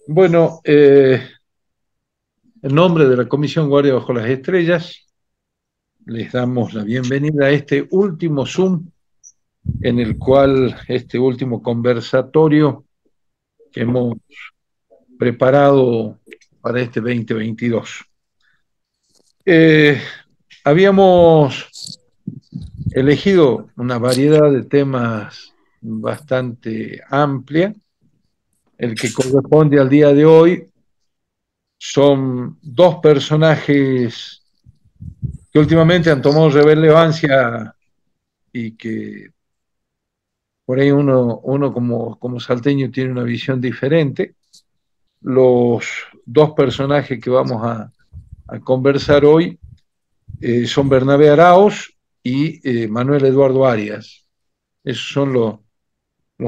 Bueno, en nombre de la Comisión Guardia Bajo las Estrellas, les damos la bienvenida a este último Zoom, en el cual este último conversatorio que hemos preparado para este 2022. Eh, Habíamos elegido una variedad de temas bastante amplia. El que corresponde al día de hoy son dos personajes que últimamente han tomado relevancia y que por ahí uno como salteño tiene una visión diferente. Los dos personajes que vamos a conversar hoy son Bernabé Arauz y Manuel Eduardo Arias. Esos son los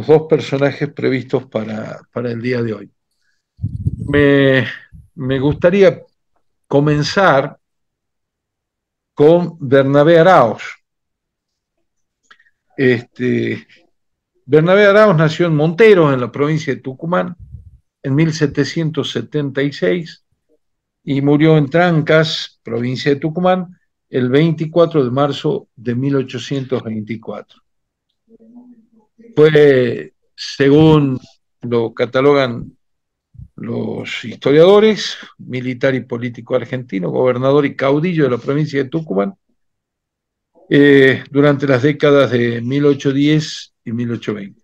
dos personajes previstos para el día de hoy. Me gustaría comenzar con Bernabé Arauz. Este, Bernabé Arauz nació en Monteros, en la provincia de Tucumán, en 1776 y murió en Trancas, provincia de Tucumán, el 24 de marzo de 1824. Fue, según lo catalogan los historiadores, militar y político argentino, gobernador y caudillo de la provincia de Tucumán durante las décadas de 1810 y 1820.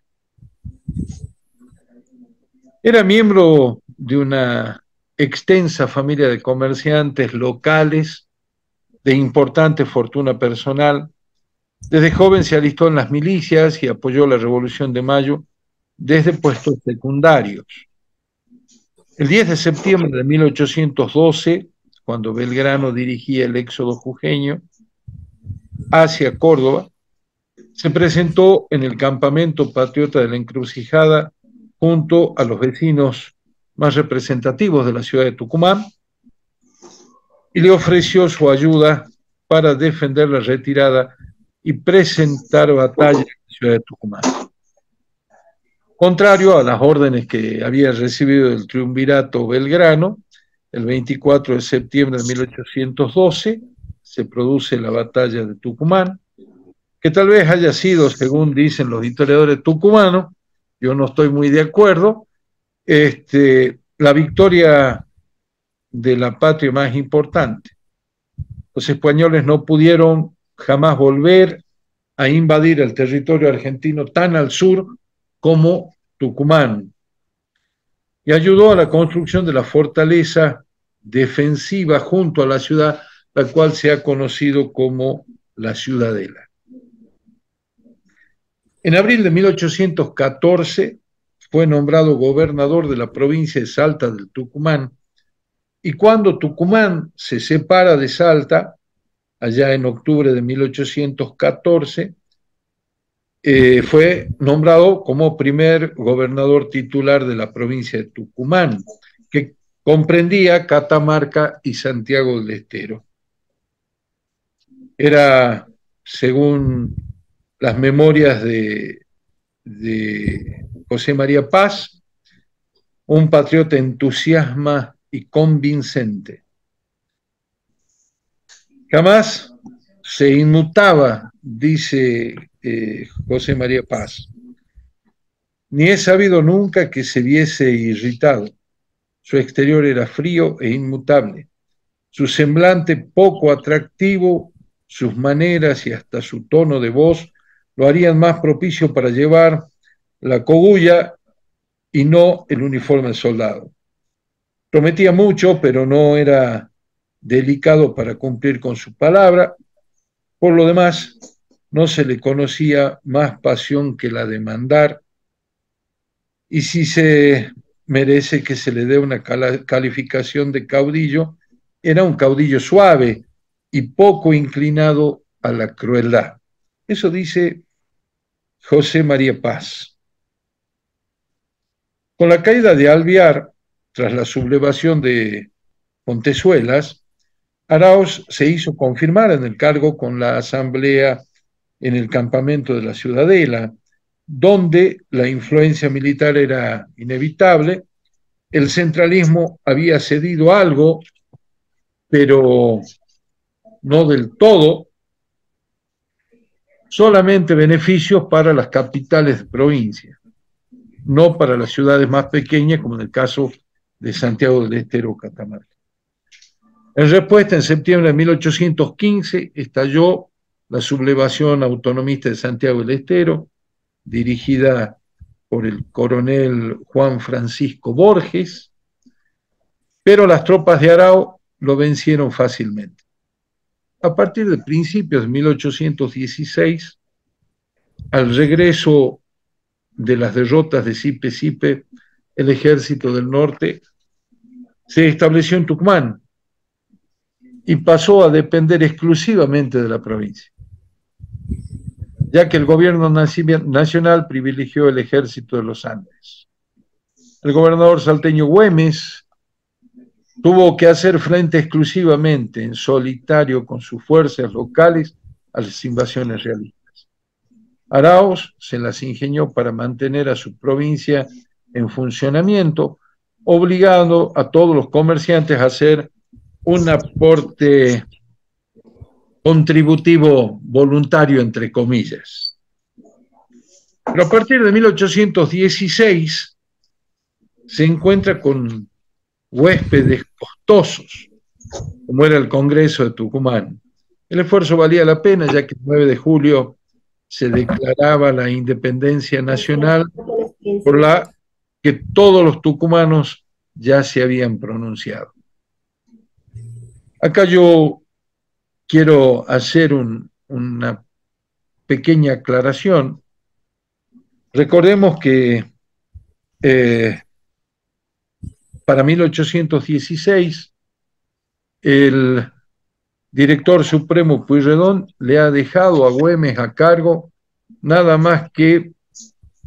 Era miembro de una extensa familia de comerciantes locales de importante fortuna personal. Desde joven se alistó en las milicias y apoyó la Revolución de Mayo desde puestos secundarios. El 10 de septiembre de 1812, cuando Belgrano dirigía el éxodo jujeño hacia Córdoba, se presentó en el campamento patriota de la Encrucijada junto a los vecinos más representativos de la ciudad de Tucumán y le ofreció su ayuda para defender la retirada y presentar batalla en la ciudad de Tucumán. Contrario a las órdenes que había recibido el triunvirato Belgrano, el 24 de septiembre de 1812 se produce la batalla de Tucumán, que tal vez haya sido, según dicen los historiadores tucumanos, yo no estoy muy de acuerdo, la victoria de la patria más importante. Los españoles no pudieron jamás volver a invadir el territorio argentino tan al sur como Tucumán, y ayudó a la construcción de la fortaleza defensiva junto a la ciudad, la cual se ha conocido como la Ciudadela. En abril de 1814 fue nombrado gobernador de la provincia de Salta del Tucumán, y cuando Tucumán se separa de Salta, allá en octubre de 1814, fue nombrado como primer gobernador titular de la provincia de Tucumán, que comprendía Catamarca y Santiago del Estero. Era, según las memorias de José María Paz, un patriota entusiasma y convincente. Jamás se inmutaba, dice José María Paz, ni he sabido nunca que se viese irritado. Su exterior era frío e inmutable, su semblante poco atractivo, sus maneras y hasta su tono de voz lo harían más propicio para llevar la cogulla y no el uniforme de soldado. Prometía mucho, pero no era delicado para cumplir con su palabra. Por lo demás, no se le conocía más pasión que la de mandar, y si se merece que se le dé una calificación de caudillo, era un caudillo suave y poco inclinado a la crueldad. Eso dice José María Paz. Con la caída de Alvear, tras la sublevación de Montezuelas, Arauz se hizo confirmar en el cargo con la asamblea en el campamento de la Ciudadela, donde la influencia militar era inevitable. el centralismo había cedido algo, pero no del todo, solamente beneficios para las capitales de provincia, no para las ciudades más pequeñas, como en el caso de Santiago del Estero o Catamarca. En respuesta, en septiembre de 1815 estalló la sublevación autonomista de Santiago del Estero, dirigida por el coronel Juan Francisco Borges, pero las tropas de Arao lo vencieron fácilmente. A partir de principios de 1816, al regreso de las derrotas de Sipe-Sipe, el ejército del norte se estableció en Tucumán y pasó a depender exclusivamente de la provincia, ya que el gobierno nacional privilegió el ejército de los Andes. El gobernador salteño Güemes tuvo que hacer frente exclusivamente en solitario con sus fuerzas locales a las invasiones realistas. Arauz se las ingenió para mantener a su provincia en funcionamiento, obligando a todos los comerciantes a hacer un aporte contributivo voluntario, entre comillas. Pero a partir de 1816 se encuentra con huéspedes costosos, como era el Congreso de Tucumán. El esfuerzo valía la pena, ya que el 9 de julio se declaraba la independencia nacional, por la que todos los tucumanos ya se habían pronunciado. Acá yo quiero hacer una pequeña aclaración. Recordemos que para 1816 el director supremo Pueyrredón le ha dejado a Güemes a cargo nada más que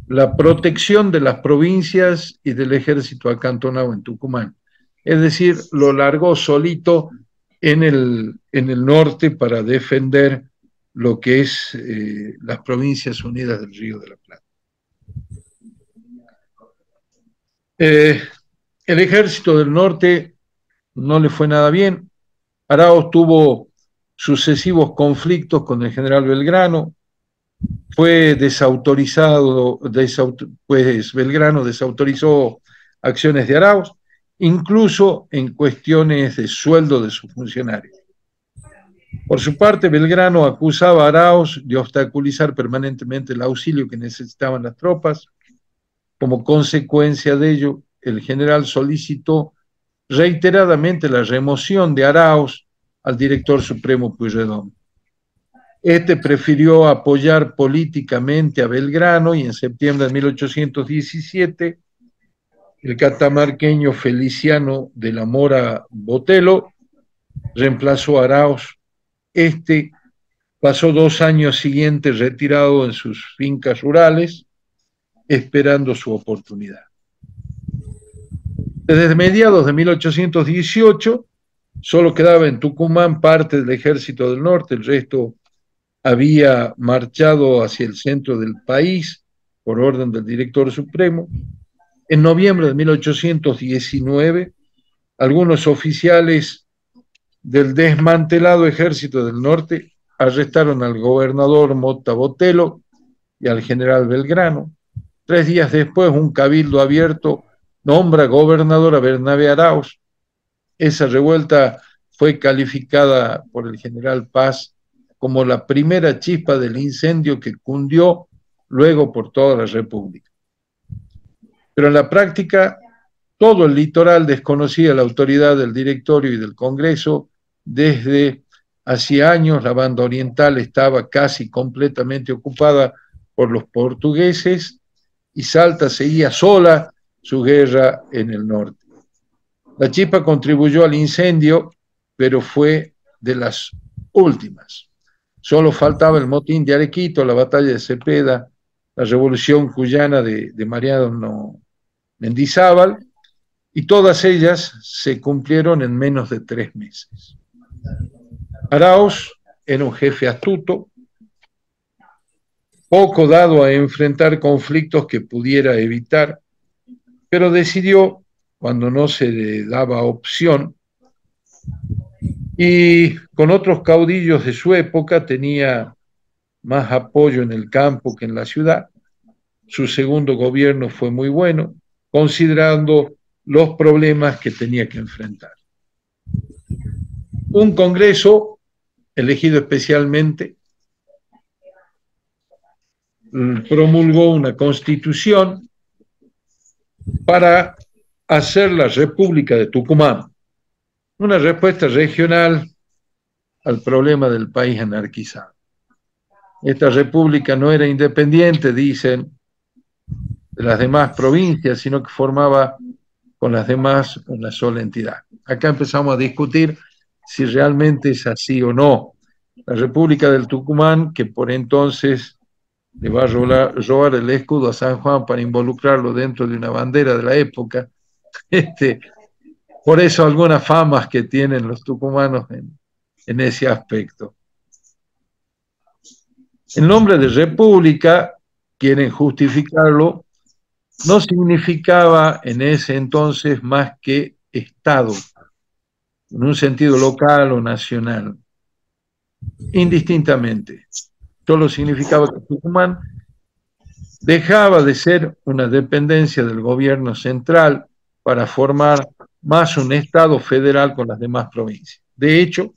la protección de las provincias y del ejército acantonado en Tucumán. Es decir, lo largó solito en el norte para defender lo que es las provincias unidas del Río de la Plata. El ejército del norte no le fue nada bien. Arauz tuvo sucesivos conflictos con el general Belgrano, fue desautorizado, pues Belgrano desautorizó acciones de Arauz, incluso en cuestiones de sueldo de sus funcionarios. Por su parte, Belgrano acusaba a Arauz de obstaculizar permanentemente el auxilio que necesitaban las tropas. Como consecuencia de ello, el general solicitó reiteradamente la remoción de Arauz al director supremo Pueyrredón. Este prefirió apoyar políticamente a Belgrano y en septiembre de 1817 el catamarqueño Feliciano de la Mora Botelo reemplazó a Arauz. Este pasó 2 años siguientes retirado en sus fincas rurales, esperando su oportunidad. Desde mediados de 1818 solo quedaba en Tucumán parte del ejército del norte, el resto había marchado hacia el centro del país por orden del director supremo. En noviembre de 1819, algunos oficiales del desmantelado ejército del norte arrestaron al gobernador Mota Botelo y al general Belgrano. 3 días después, un cabildo abierto nombra gobernador a Bernabé Arauz. Esa revuelta fue calificada por el general Paz como la primera chispa del incendio que cundió luego por toda la República. Pero en la práctica, todo el litoral desconocía la autoridad del directorio y del Congreso. Desde hacía años la banda oriental estaba casi completamente ocupada por los portugueses y Salta seguía sola su guerra en el norte. La chispa contribuyó al incendio, pero fue de las últimas. Solo faltaba el motín de Arequito, la batalla de Cepeda, la revolución cuyana de Mariano Mendizábal, y todas ellas se cumplieron en menos de 3 meses. Arauz era un jefe astuto, poco dado a enfrentar conflictos que pudiera evitar, pero decidió cuando no se le daba opción, y con otros caudillos de su época tenía más apoyo en el campo que en la ciudad. Su segundo gobierno fue muy bueno, considerando los problemas que tenía que enfrentar. Un Congreso elegido especialmente promulgó una constitución para hacer la República de Tucumán, una respuesta regional al problema del país anarquizado. Esta república no era independiente, dicen, de las demás provincias, sino que formaba con las demás una sola entidad. Acá empezamos a discutir si realmente es así o no. La República del Tucumán, que por entonces le va a robar el escudo a San Juan para involucrarlo dentro de una bandera de la época, por eso algunas famas que tienen los tucumanos en ese aspecto. El nombre de república, quieren justificarlo, no significaba en ese entonces más que Estado, en un sentido local o nacional, indistintamente. Solo significaba que Tucumán dejaba de ser una dependencia del gobierno central para formar más un Estado federal con las demás provincias. De hecho,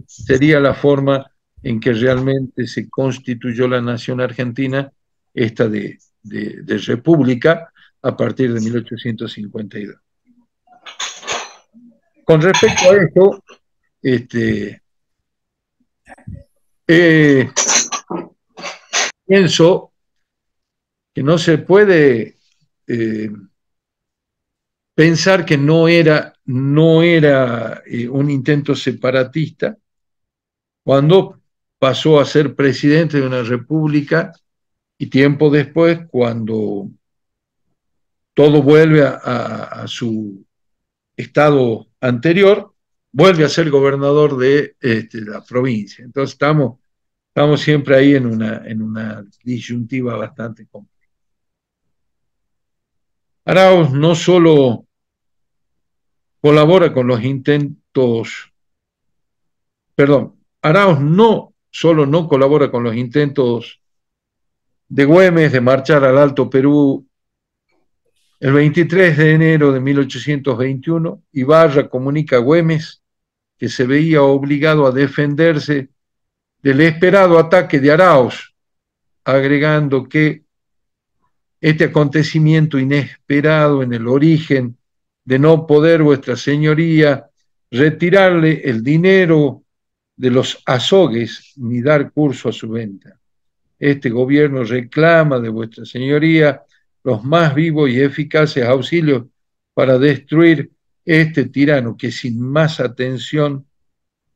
sería la forma en que realmente se constituyó la nación argentina, esta de república, a partir de 1852. Con respecto a esto, pienso que no se puede pensar que no era un intento separatista cuando pasó a ser presidente de una república y tiempo después, cuando todo vuelve a su estado anterior, vuelve a ser gobernador de la provincia. Entonces estamos siempre ahí en una disyuntiva bastante compleja. Arauz no solo colabora con los intentos, Arauz no solo no colabora con los intentos de Güemes de marchar al Alto Perú el 23 de enero de 1821, Ibarra comunica a Güemes que se veía obligado a defenderse del esperado ataque de Arauz, agregando que este acontecimiento inesperado en el origen de no poder vuestra señoría retirarle el dinero de los azogues ni dar curso a su venta. Este gobierno reclama de vuestra señoría los más vivos y eficaces auxilios para destruir este tirano que sin más atención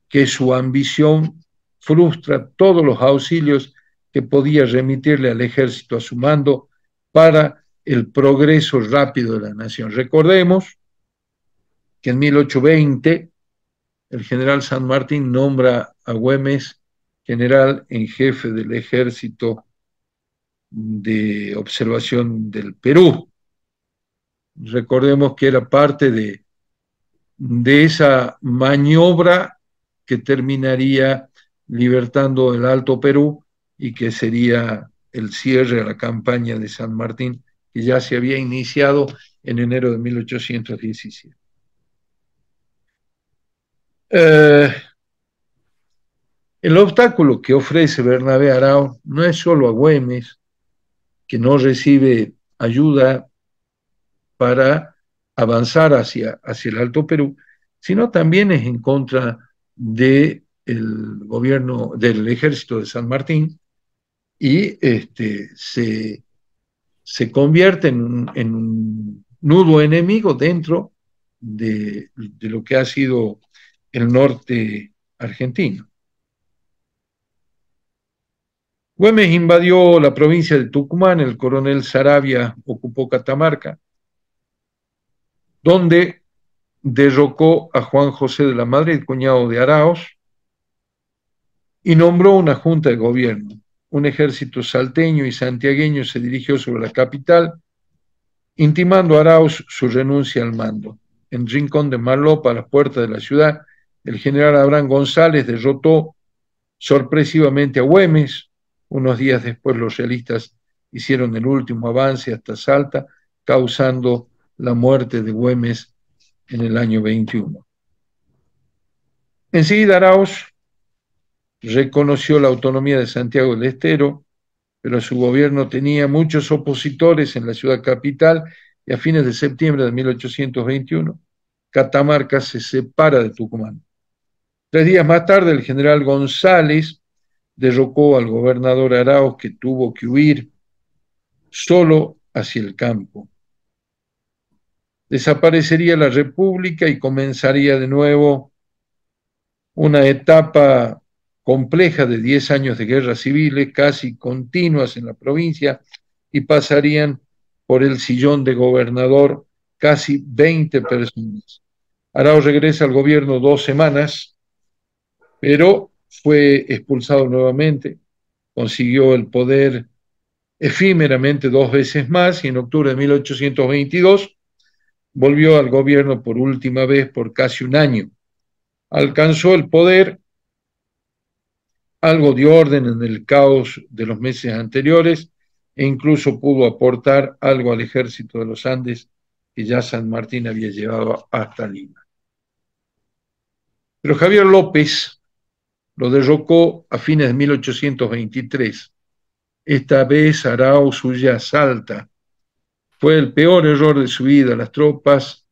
que su ambición frustra todos los auxilios que podía remitirle al ejército a su mando para el progreso rápido de la nación. Recordemos que en 1820 el general San Martín nombra a Güemes general en jefe del ejército de observación del Perú. Recordemos que era parte de esa maniobra que terminaría libertando el Alto Perú y que sería el cierre a la campaña de San Martín, que ya se había iniciado en enero de 1817. El obstáculo que ofrece Bernabé Arauz no es solo a Güemes, que no recibe ayuda para avanzar hacia el Alto Perú, sino también es en contra del gobierno, del ejército de San Martín, y se convierte en un nudo enemigo dentro de lo que ha sido el norte argentino. Güemes invadió la provincia de Tucumán, el coronel Saravia ocupó Catamarca, donde derrocó a Juan José de la Madrid, cuñado de Arauz, y nombró una junta de gobierno. Un ejército salteño y santiagueño se dirigió sobre la capital, intimando a Arauz su renuncia al mando. En Rincón de Marlopa, a las puertas de la ciudad, el general Abraham González derrotó sorpresivamente a Güemes. Unos días después los realistas hicieron el último avance hasta Salta, causando la muerte de Güemes en el año 21. Enseguida Arauz reconoció la autonomía de Santiago del Estero, pero su gobierno tenía muchos opositores en la ciudad capital y a fines de septiembre de 1821 Catamarca se separa de Tucumán. 3 días más tarde el general González derrocó al gobernador Arauz, que tuvo que huir solo hacia el campo. Desaparecería la República y comenzaría de nuevo una etapa compleja de 10 años de guerras civiles, casi continuas en la provincia, y pasarían por el sillón de gobernador casi 20 personas. Arauz regresa al gobierno 2 semanas, pero fue expulsado nuevamente, consiguió el poder efímeramente 2 veces más y en octubre de 1822 volvió al gobierno por última vez por casi un año. Alcanzó el poder, algo de orden en el caos de los meses anteriores e incluso pudo aportar algo al ejército de los Andes que ya San Martín había llevado hasta Lima. Pero Javier López lo derrocó a fines de 1823. Esta vez Arauz huye a Salta. Fue el peor error de su vida. Las tropas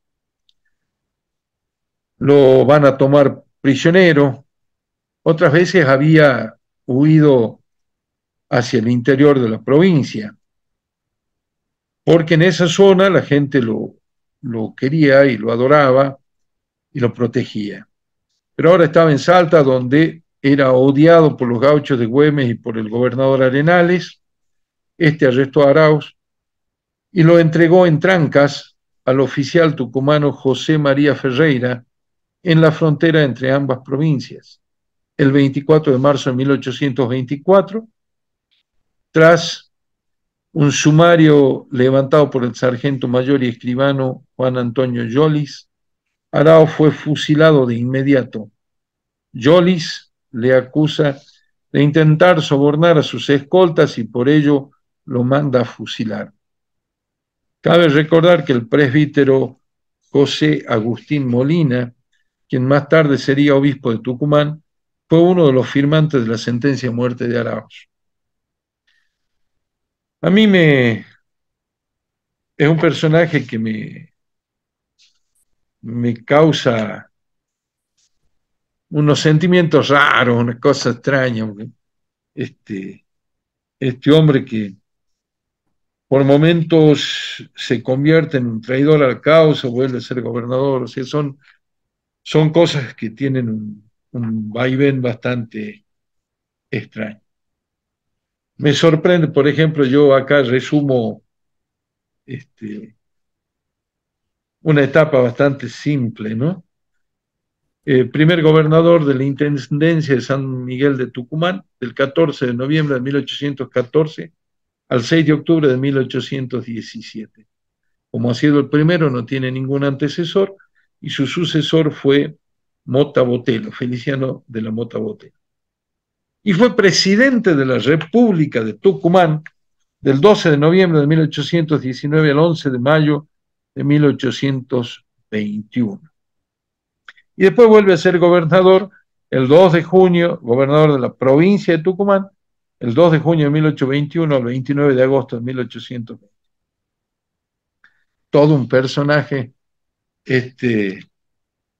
lo van a tomar prisionero. Otras veces había huido hacia el interior de la provincia, porque en esa zona la gente lo quería y lo adoraba y lo protegía. Pero ahora estaba en Salta, donde era odiado por los gauchos de Güemes y por el gobernador Arenales. Este arrestó a Arauz y lo entregó en Trancas al oficial tucumano José María Ferreira en la frontera entre ambas provincias. El 24 de marzo de 1824, tras un sumario levantado por el sargento mayor y escribano Juan Antonio Yolis, Arauz fue fusilado de inmediato. Yolis le acusa de intentar sobornar a sus escoltas y por ello lo manda a fusilar. Cabe recordar que el presbítero José Agustín Molina, quien más tarde sería obispo de Tucumán, fue uno de los firmantes de la sentencia de muerte de Arauz. A mí es un personaje que me causa unos sentimientos raros, una cosa extraña. Este, este hombre que por momentos se convierte en un traidor a la causa, vuelve a ser gobernador, o sea, son cosas que tienen un vaivén bastante extraño. Me sorprende, por ejemplo, yo acá resumo una etapa bastante simple, ¿no? Primer gobernador de la Intendencia de San Miguel de Tucumán, del 14 de noviembre de 1814 al 6 de octubre de 1817. Como ha sido el primero, no tiene ningún antecesor, y su sucesor fue Mota Botelo, Feliciano de la Mota Botelo. Y fue presidente de la República de Tucumán del 12 de noviembre de 1819 al 11 de mayo de 1821. Y después vuelve a ser gobernador el 2 de junio, gobernador de la provincia de Tucumán, el 2 de junio de 1821 al 29 de agosto de 1820. Todo un personaje,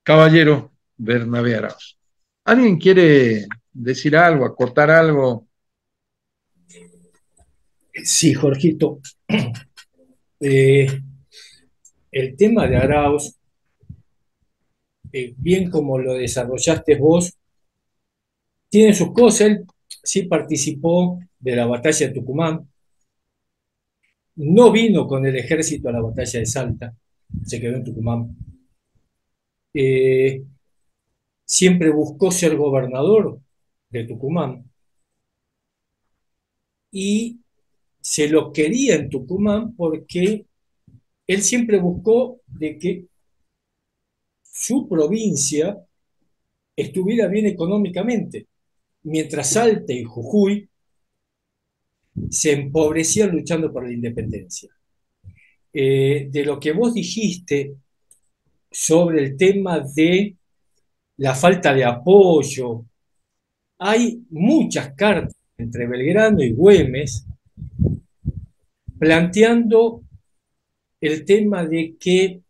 caballero Bernabé Arauz. ¿Alguien quiere decir algo, acortar algo? Sí, Jorgito. El tema de Arauz, bien como lo desarrollaste vos, tiene sus cosas. Él sí participó de la batalla de Tucumán, no vino con el ejército a la batalla de Salta, se quedó en Tucumán. Eh, Siempre buscó ser gobernador de Tucumán y se lo quería en Tucumán porque él siempre buscó de que su provincia estuviera bien económicamente, mientras Salta y Jujuy se empobrecían luchando por la independencia. De lo que vos dijiste sobre el tema de la falta de apoyo, hay muchas cartas entre Belgrano y Güemes planteando el tema de que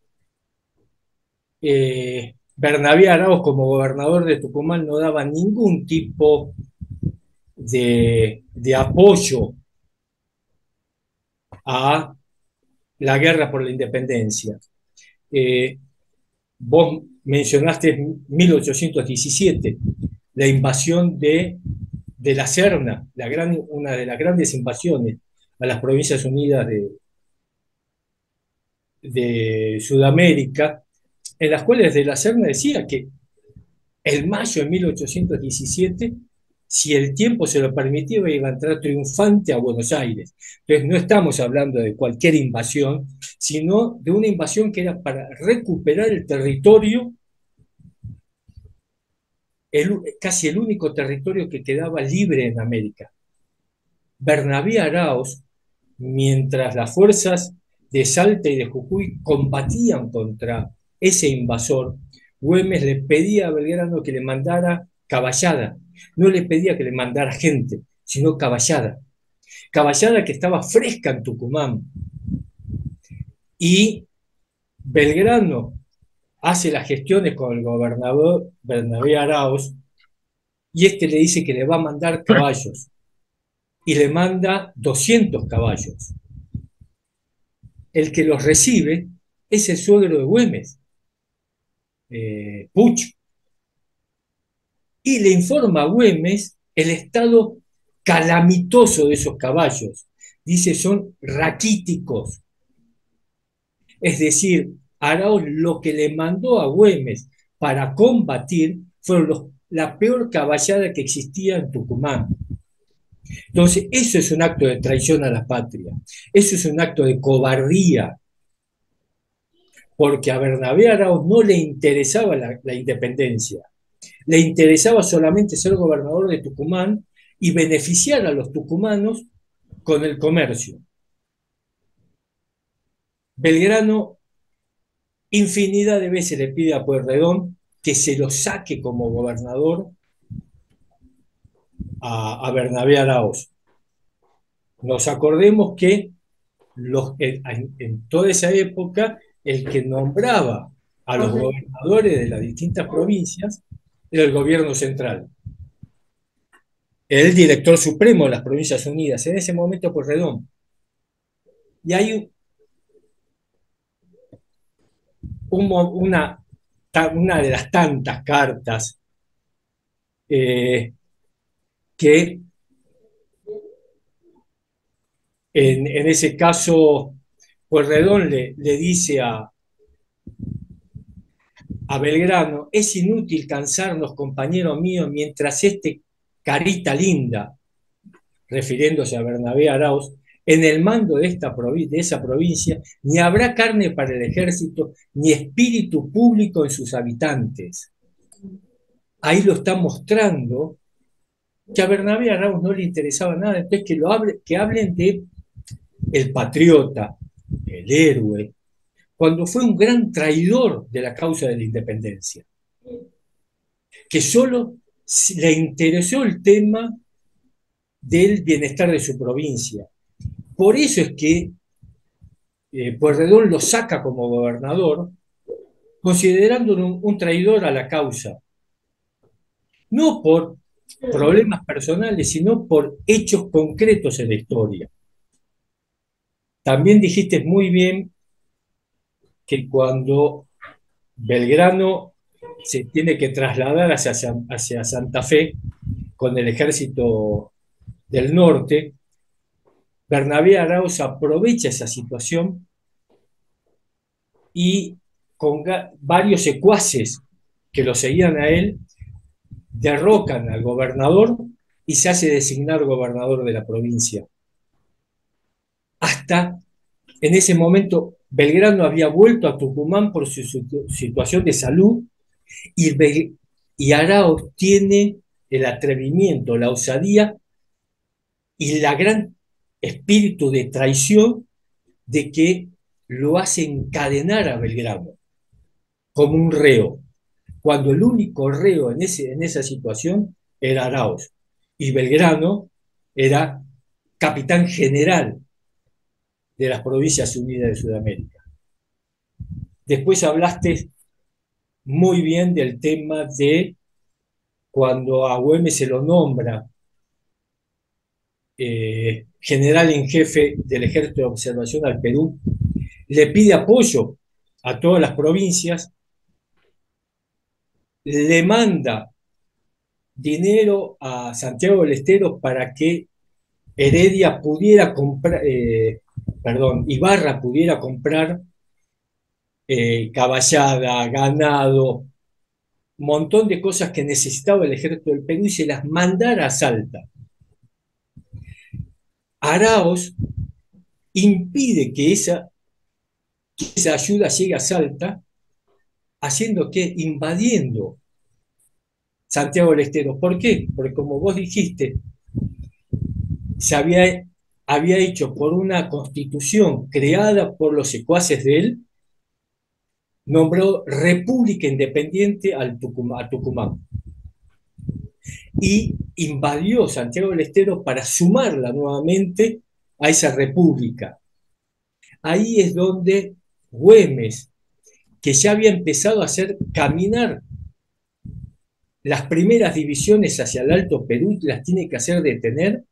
Bernabé Arauz como gobernador de Tucumán no daba ningún tipo de apoyo a la guerra por la independencia. Vos mencionaste 1817, la invasión de la Serna, una de las grandes invasiones a las Provincias Unidas de Sudamérica, en las cuales de la Serna decía que el mayo de 1817, si el tiempo se lo permitía, iba a entrar triunfante a Buenos Aires. Entonces no estamos hablando de cualquier invasión, sino de una invasión que era para recuperar el territorio, casi el único territorio que quedaba libre en América. Bernabé Arauz, mientras las fuerzas de Salta y de Jujuy combatían contra ese invasor, Güemes le pedía a Belgrano que le mandara caballada. No le pedía que le mandara gente, sino caballada. Caballada que estaba fresca en Tucumán. Y Belgrano hace las gestiones con el gobernador Bernabé Arauz y este le dice que le va a mandar caballos. Y le manda 200 caballos. El que los recibe es el suegro de Güemes, Puch, y le informa a Güemes el estado calamitoso de esos caballos. Dice, son raquíticos. Es decir, Arauz lo que le mandó a Güemes para combatir fueron la peor caballada que existía en Tucumán. Entonces, eso es un acto de traición a la patria. Eso es un acto de cobardía. Porque a Bernabé Arauz no le interesaba la independencia. Le interesaba solamente ser gobernador de Tucumán y beneficiar a los tucumanos con el comercio. Belgrano infinidad de veces le pide a Pueyrredón que se lo saque como gobernador a Bernabé Arauz. Nos acordemos que en toda esa época el que nombraba a los gobernadores de las distintas provincias era el gobierno central. El director supremo de las Provincias Unidas, en ese momento Pueyrredón. Y hay una de las tantas cartas que en ese caso Pueyrredón le dice a Belgrano, es inútil cansarnos, compañero mío, mientras este carita linda, refiriéndose a Bernabé Arauz, en el mando de esa provincia, ni habrá carne para el ejército, ni espíritu público en sus habitantes. Ahí lo está mostrando que a Bernabé Arauz no le interesaba nada, entonces que hablen de el patriota, el héroe, cuando fue un gran traidor de la causa de la independencia, que solo le interesó el tema del bienestar de su provincia. Por eso es que Pueyrredón lo saca como gobernador, considerándolo un traidor a la causa. No por problemas personales, sino por hechos concretos en la historia. También dijiste muy bien que cuando Belgrano se tiene que trasladar hacia Santa Fe con el ejército del norte, Bernabé Arauz aprovecha esa situación y con varios secuaces que lo seguían a él, derrocan al gobernador y se hace designar gobernador de la provincia. Hasta en ese momento Belgrano había vuelto a Tucumán por su situación de salud y Arauz tiene el atrevimiento, la osadía y la gran espíritu de traición de que lo hace encadenar a Belgrano como un reo, cuando el único reo en esa situación era Arauz y Belgrano era capitán general de las Provincias Unidas de Sudamérica. Después hablaste muy bien del tema de cuando a Güemes se lo nombra general en jefe del Ejército de Observación al Perú, le pide apoyo a todas las provincias, le manda dinero a Santiago del Estero para que Heredia pudiera comprar, Ibarra pudiera comprar caballada, ganado, montón de cosas que necesitaba el ejército del Perú y se las mandara a Salta. Arauz impide que esa ayuda llegue a Salta, haciendo que invadiendo Santiago del Estero. ¿Por qué? Porque como vos dijiste, se había hecho por una constitución creada por los secuaces de él, nombró República Independiente a Tucumán y invadió Santiago del Estero para sumarla nuevamente a esa república. Ahí es donde Güemes, que ya había empezado a hacer caminar las primeras divisiones hacia el Alto Perú, las tiene que hacer detener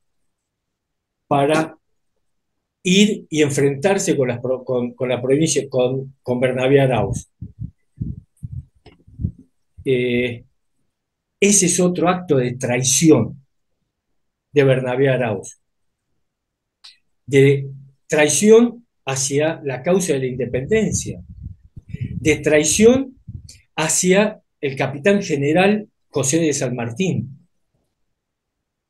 para ir y enfrentarse con la provincia, con Bernabé Arauz. Ese es otro acto de traición de Bernabé Arauz, de traición hacia la causa de la independencia, de traición hacia el capitán general José de San Martín,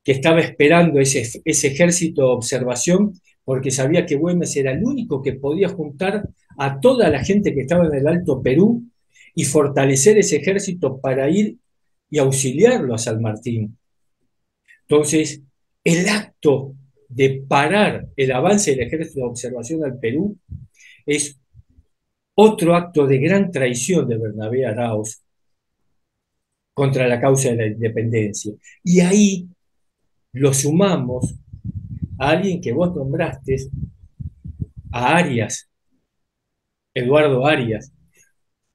que estaba esperando ese ejército de observación porque sabía que Güemes era el único que podía juntar a toda la gente que estaba en el Alto Perú y fortalecer ese ejército para ir y auxiliarlo a San Martín. Entonces, el acto de parar el avance del ejército de observación al Perú es otro acto de gran traición de Bernabé Arauz contra la causa de la independencia. Y ahí lo sumamos a alguien que vos nombraste, a Arias, Eduardo Arias,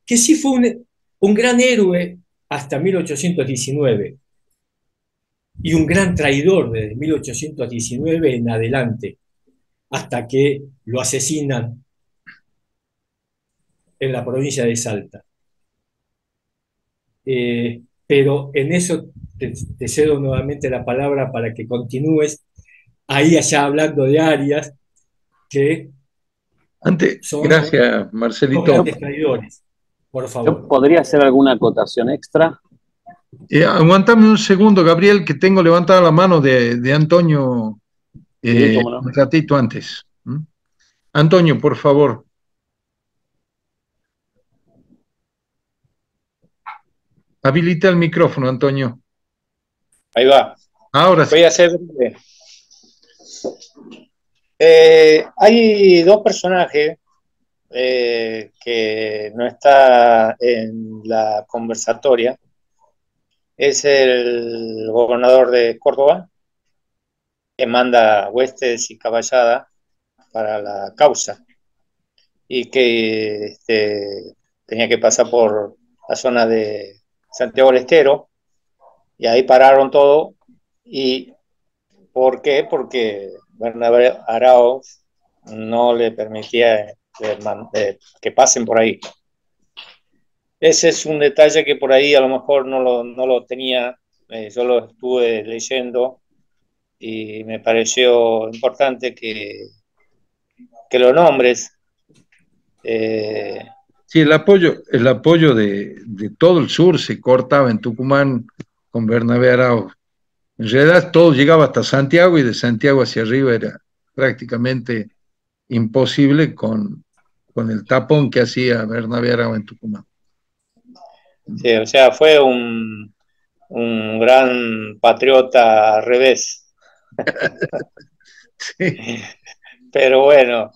que sí fue un gran héroe hasta 1819 y un gran traidor desde 1819 en adelante, hasta que lo asesinan en la provincia de Salta. Pero en eso te cedo nuevamente la palabra para que continúes ahí allá hablando de Arias, que son Gracias, Marcelito. grandes traidores. Por favor. ¿Yo podría hacer alguna acotación extra? Aguantame un segundo, Gabriel, que tengo levantada la mano de Antonio Sí, cómo no. un ratito antes. Antonio, por favor. Habilita el micrófono, Antonio. Ahí va. Ahora sí. Voy a hacer breve. Hay dos personajes que no está en la conversatoria. Es el gobernador de Córdoba, que manda huestes y caballada para la causa, y que tenía que pasar por la zona de Santiago del Estero, y ahí pararon todo. ¿Y por qué? Porque Bernabé Arauz no le permitía que pasen por ahí. Ese es un detalle que por ahí a lo mejor no lo tenía. Yo lo estuve leyendo y me pareció importante que lo nombres. Sí, el apoyo de todo el sur se cortaba en Tucumán con Bernabé Arauz. En realidad todo llegaba hasta Santiago y de Santiago hacia arriba era prácticamente imposible con con el tapón que hacía Bernabé Arao en Tucumán. Sí, o sea, fue un gran patriota al revés. Sí. Pero bueno,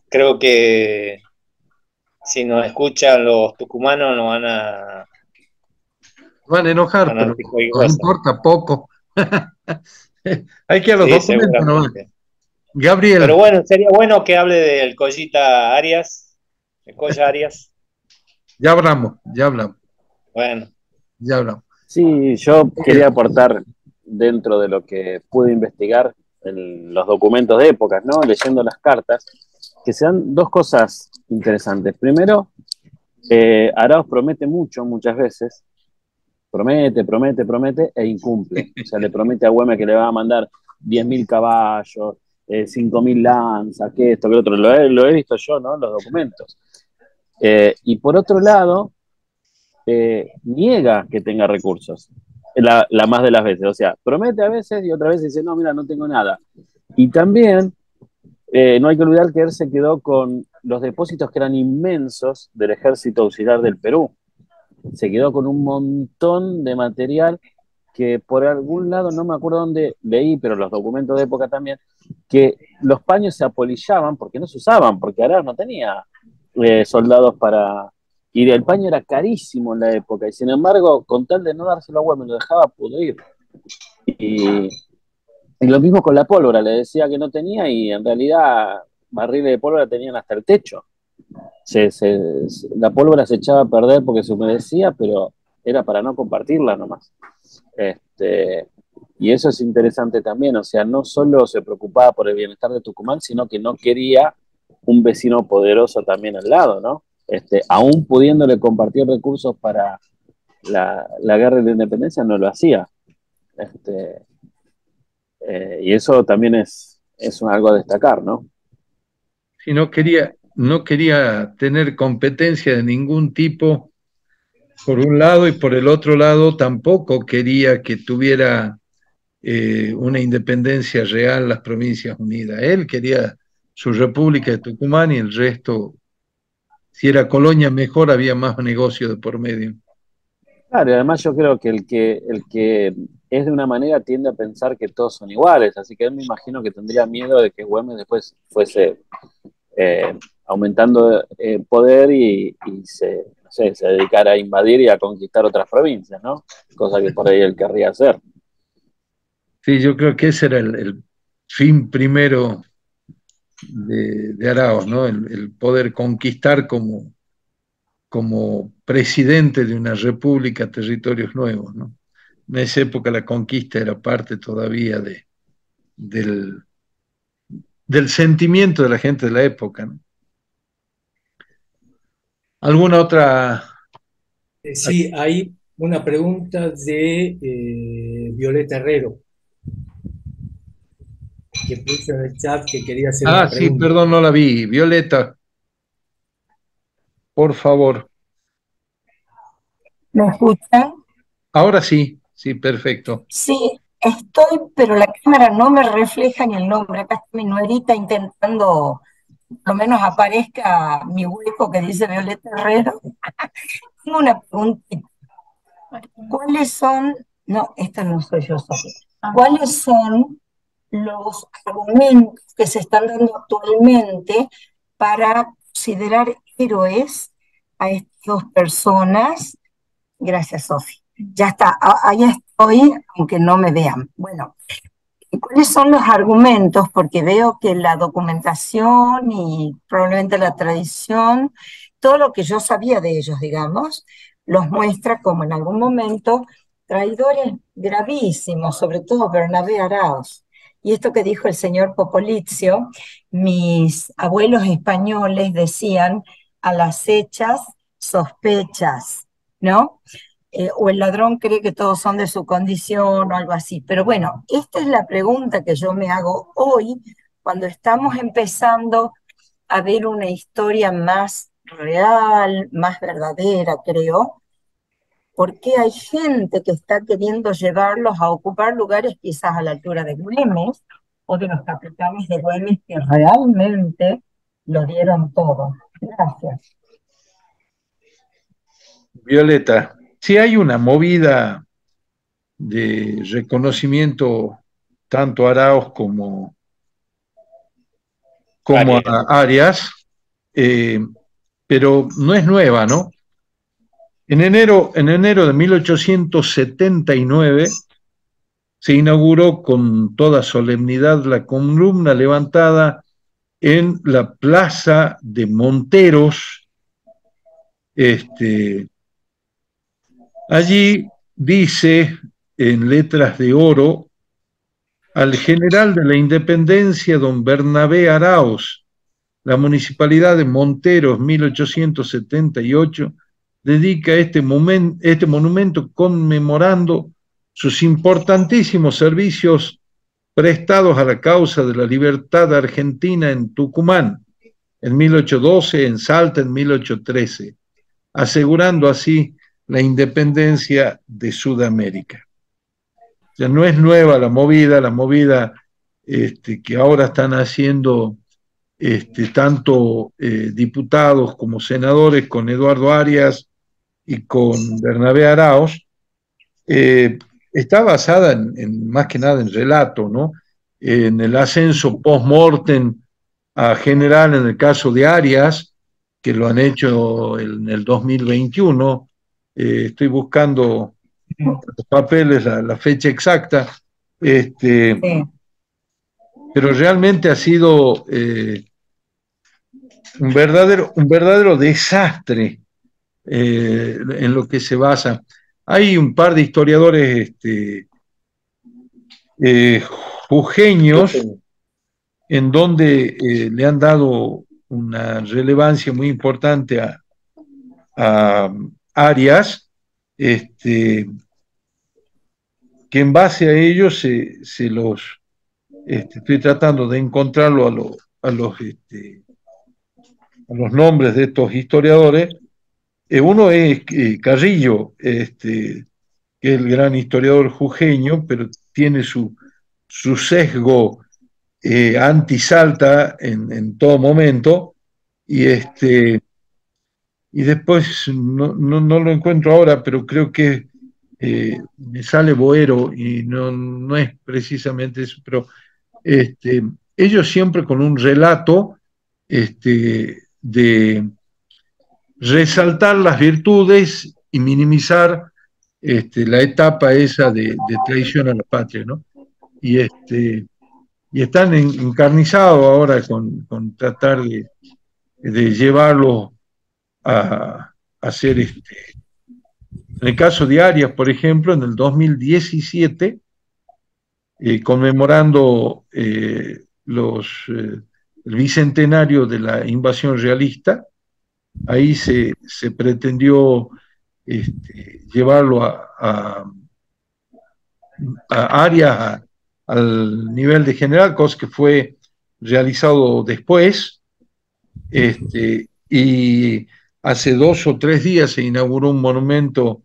creo que si nos escuchan los tucumanos nos Van a enojar, van a pero decir cualquier nos cosa. importa poco. Hay que ir a los Sí, documentos nomás. seguramente. Pero Gabriel, bueno, sería bueno que hable del Collita Arias, el Colla Arias. ya hablamos, ya hablamos, Bueno, ya hablamos. Sí, yo Eh, quería aportar dentro de lo que pude investigar en los documentos de épocas, ¿no? Leyendo las cartas, que se dan dos cosas interesantes. Primero, Arauz promete mucho, muchas veces, promete e incumple. O sea, le promete a Güemes que le va a mandar 10.000 caballos, 5.000 lanzas, que esto, que lo otro. Lo he visto yo, ¿no? En los documentos. Y por otro lado, niega que tenga recursos. La más de las veces. O sea, promete a veces y otra vez dice, no, mira, no tengo nada. Y también no hay que olvidar que él se quedó con los depósitos que eran inmensos del ejército auxiliar del Perú. Se quedó con un montón de material que por algún lado, no me acuerdo dónde leí, pero los documentos de época también, que los paños se apolillaban porque no se usaban, porque Arauz no tenía soldados para... Y el paño era carísimo en la época, y sin embargo, con tal de no dárselo a Güemes, lo dejaba pudrir. Y, y lo mismo con la pólvora, le decía que no tenía, y en realidad barriles de pólvora tenían hasta el techo. La pólvora se echaba a perder porque se humedecía, pero era para no compartirla nomás. Y eso es interesante también, o sea, no solo se preocupaba por el bienestar de Tucumán, sino que no quería un vecino poderoso también al lado, ¿no? Aún pudiéndole compartir recursos para la guerra de la independencia, no lo hacía. Y eso también es algo a destacar, ¿no? Si no quería tener competencia de ningún tipo, por un lado, y por el otro lado tampoco quería que tuviera una independencia real las Provincias Unidas. Él quería su República de Tucumán y el resto, si era colonia mejor, había más negocio de por medio. Claro, y además yo creo que el que es de una manera tiende a pensar que todos son iguales, así que él me imagino que tendría miedo de que Güemes después fuese aumentando poder y no sé, se dedicara a invadir y a conquistar otras provincias, ¿no? Cosa que por ahí él querría hacer. Sí, yo creo que ese era el fin primero de Arauz, ¿no? El poder conquistar como presidente de una república territorios nuevos, ¿no? En esa época la conquista era parte todavía del, del sentimiento de la gente de la época, ¿no? ¿Alguna otra? Sí, hay una pregunta de Violeta Herrero, que puso en el chat que quería hacer Ah, una sí, pregunta. perdón, no la vi. Violeta, por favor. ¿Me escuchan? Ahora sí, sí, perfecto. Sí, estoy, pero la cámara no me refleja ni el nombre. Acá está mi nuerita intentando, por lo menos aparezca mi hueco que dice Violeta Herrero. Tengo una preguntita. ¿Cuáles son, no, esta no soy yo, Sofía. ¿Cuáles son los argumentos que se están dando actualmente para considerar héroes a estas dos personas? Gracias, Sofía. Ya está, ahí estoy, aunque no me vean. Bueno, ¿cuáles son los argumentos? Porque veo que la documentación y probablemente la tradición, todo lo que yo sabía de ellos, digamos, los muestra como en algún momento traidores gravísimos, sobre todo Bernabé Arauz. Y esto que dijo el señor Popolizio, mis abuelos españoles decían a las hechas sospechas, ¿no? O el ladrón cree que todos son de su condición o algo así. Pero bueno, esta es la pregunta que yo me hago hoy, cuando estamos empezando a ver una historia más real, más verdadera, creo, porque hay gente que está queriendo llevarlos a ocupar lugares quizás a la altura de Güemes, o de los capitanes de Güemes que realmente lo dieron todo. Gracias. Violeta, si hay una movida de reconocimiento tanto a Arauz como Arias. a Arias, eh, pero no es nueva, ¿no? En enero de 1879 se inauguró con toda solemnidad la columna levantada en la Plaza de Monteros. Allí dice en letras de oro: al general de la Independencia, don Bernabé Arauz, la Municipalidad de Monteros, 1878, dedica este monumento conmemorando sus importantísimos servicios prestados a la causa de la libertad argentina en Tucumán en 1812, en Salta en 1813, asegurando así la independencia de Sudamérica. O sea, no es nueva la movida que ahora están haciendo tanto diputados como senadores con Eduardo Arias y con Bernabé Arauz, está basada más que nada en relato, ¿no? En el ascenso post-mortem a general en el caso de Arias, que lo han hecho en el 2021. Estoy buscando los papeles, la fecha exacta, Sí. pero realmente ha sido un verdadero desastre en lo que se basa. Hay un par de historiadores eh, jujeños en donde le han dado una relevancia muy importante a Arias, que en base a ellos estoy tratando de encontrarlo a los nombres de estos historiadores. Uno es Carrillo, que es el gran historiador jujeño, pero tiene su sesgo anti-Salta en todo momento, y después no lo encuentro ahora, pero creo que me sale Boero y no es precisamente eso, pero ellos siempre con un relato de resaltar las virtudes y minimizar la etapa esa de traición a la patria, ¿no? Y, y están encarnizados ahora con tratar de llevarlo a hacer en el caso de Arias, por ejemplo, en el 2017, conmemorando el bicentenario de la invasión realista, ahí se pretendió llevarlo a Arias al nivel de general, cosa que fue realizado después, y hace 2 o 3 días se inauguró un monumento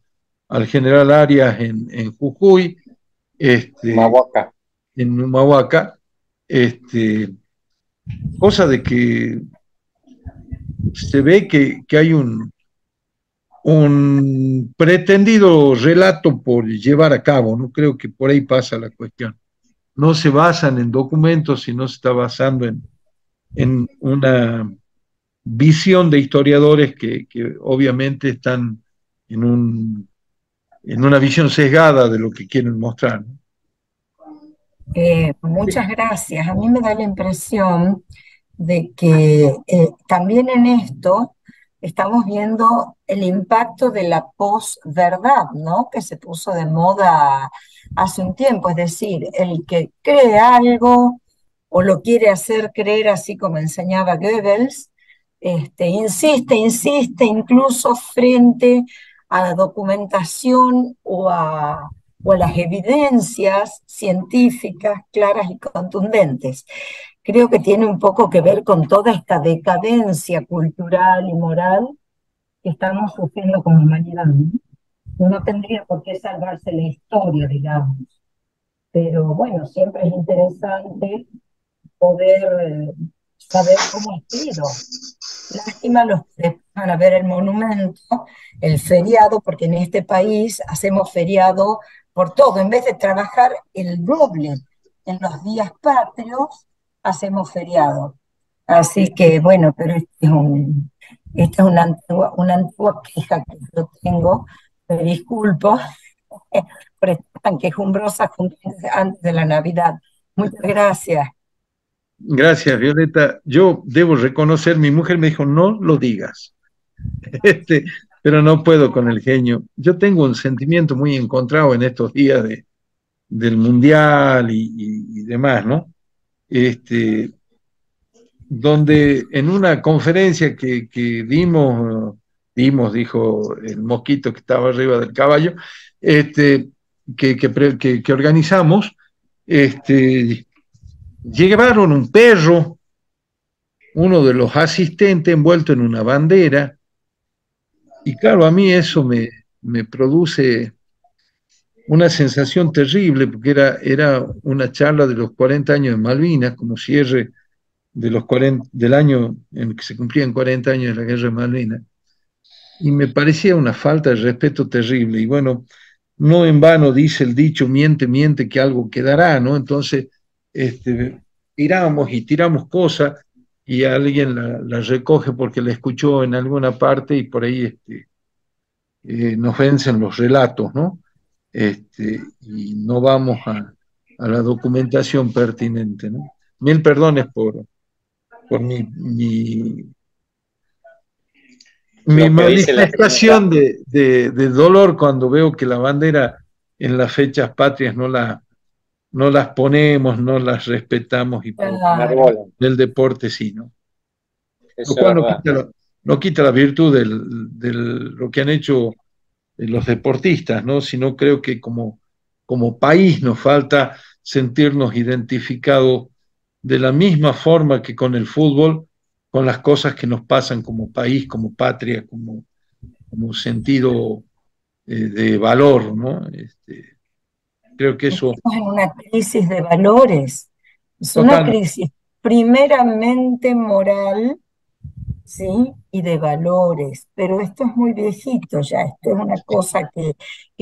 al general Arias en Jujuy, Mahuaca. en Humahuaca, cosa de que se ve que hay un pretendido relato por llevar a cabo. No creo que por ahí pasa la cuestión. No se basan en documentos, sino se está basando en una visión de historiadores que obviamente están en una visión sesgada de lo que quieren mostrar, ¿no? Muchas gracias. A mí me da la impresión de que también en esto estamos viendo el impacto de la posverdad, ¿no? Que se puso de moda hace un tiempo, es decir, el que cree algo o lo quiere hacer creer así como enseñaba Goebbels, insiste incluso frente a la documentación o a las evidencias científicas claras y contundentes. Creo que tiene un poco que ver con toda esta decadencia cultural y moral que estamos sufriendo como humanidad, ¿no? No tendría por qué salvarse la historia, digamos. pero bueno, siempre es interesante poder saber cómo ha sido. Lástima los que van a ver el monumento, el feriado, porque en este país hacemos feriado por todo. En vez de trabajar el doble en los días patrios, hacemos feriado. Así que bueno, pero esta es una antigua queja que yo tengo. Me disculpo por estar tan quejumbrosa antes de la Navidad. Muchas gracias. Gracias, Violeta. Yo debo reconocer, mi mujer me dijo, no lo digas, este, pero no puedo con el genio. Yo tengo un sentimiento muy encontrado en estos días del Mundial y demás, ¿no? Donde en una conferencia que dijo el mosquito que estaba arriba del caballo, que organizamos, llevaron un perro, uno de los asistentes envuelto en una bandera, y claro, a mí eso me produce una sensación terrible, porque era una charla de los 40 años de Malvinas, como cierre de del año en el que se cumplían 40 años de la Guerra de Malvinas, y me parecía una falta de respeto terrible, y bueno, no en vano dice el dicho, miente, miente, que algo quedará, ¿no? Entonces, tiramos y tiramos cosas, y alguien la recoge porque la escuchó en alguna parte, y por ahí nos vencen los relatos, ¿no? Y no vamos a la documentación pertinente, ¿no? Mil perdones por mi Lo que dice la manifestación de dolor cuando veo que la bandera en las fechas patrias no las ponemos, no las respetamos, y por Claro. el deporte sí, ¿no? Lo eso es cual verdad. no quita la virtud de lo que han hecho los deportistas, ¿no? Sino creo que como país nos falta sentirnos identificados de la misma forma que con el fútbol, con las cosas que nos pasan como país, como patria, como sentido de valor, ¿no? Creo que eso Estamos en una crisis de valores. Es una total. crisis primeramente moral, ¿sí? Y de valores. Pero esto es muy viejito ya. Esto es una cosa que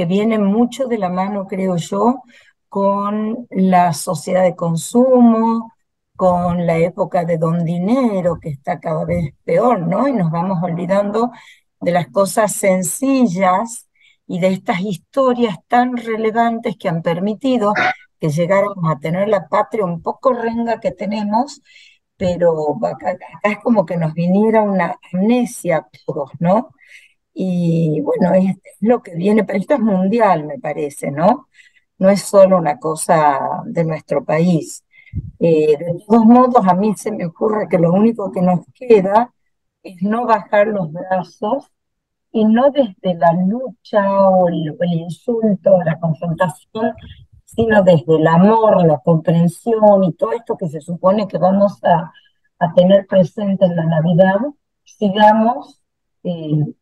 viene mucho de la mano, creo yo, con la sociedad de consumo, con la época de don dinero, que está cada vez peor, ¿no? Y nos vamos olvidando de las cosas sencillas y de estas historias tan relevantes que han permitido que llegáramos a tener la patria un poco renga que tenemos, pero acá es como que nos viniera una amnesia a todos, ¿no? Y bueno, es lo que viene, pero esto es mundial, me parece, ¿no? No es solo una cosa de nuestro país. De todos modos, a mí se me ocurre que lo único que nos queda es no bajar los brazos y no desde la lucha o el insulto o la confrontación, sino desde el amor, la comprensión y todo esto que se supone que vamos a tener presente en la Navidad, sigamos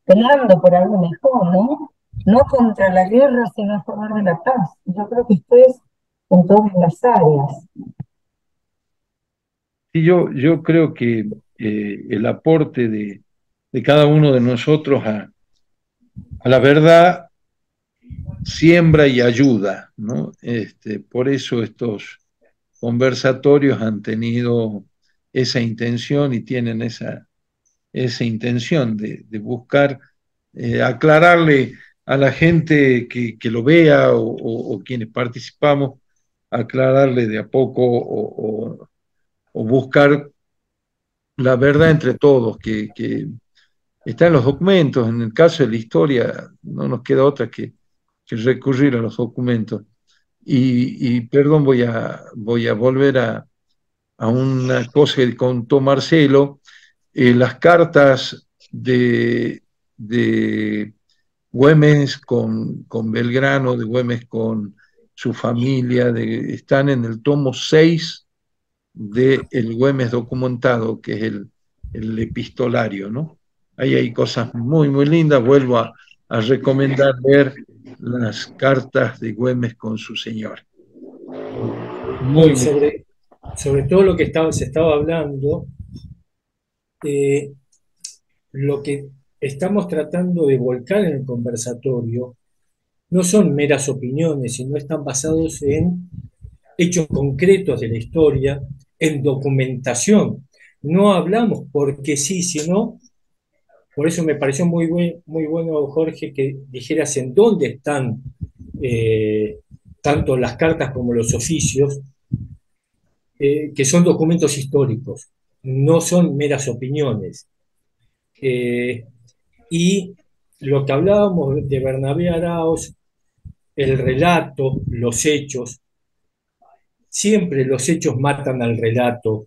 peleando por algo mejor, ¿no? No contra la guerra, sino a favor de la paz. Yo creo que esto es en todas las áreas. Y yo creo que el aporte de cada uno de nosotros a la verdad siembra y ayuda, ¿no? Por eso estos conversatorios han tenido esa intención y tienen esa intención de buscar aclararle a la gente que lo vea o quienes participamos, aclararle de a poco o buscar la verdad entre todos, que está en los documentos. En el caso de la historia no nos queda otra que recurrir a los documentos. Perdón, voy a volver a una cosa que contó Marcelo, las cartas de Güemes con Belgrano, de Güemes con su familia, están en el tomo 6 de El Güemes documentado, que es el epistolario, ¿no? Ahí hay cosas muy, muy lindas. Vuelvo a recomendar ver las cartas de Güemes con su señora. Muy, muy. Sobre todo lo que se estaba hablando, lo que estamos tratando de volcar en el conversatorio no son meras opiniones, sino están basados en hechos concretos de la historia, en documentación. No hablamos porque sí, sino, por eso me pareció muy bueno, Jorge, que dijeras en dónde están tanto las cartas como los oficios, que son documentos históricos, no son meras opiniones. Y lo que hablábamos de Bernabé Araoz, el relato, los hechos, siempre los hechos matan al relato,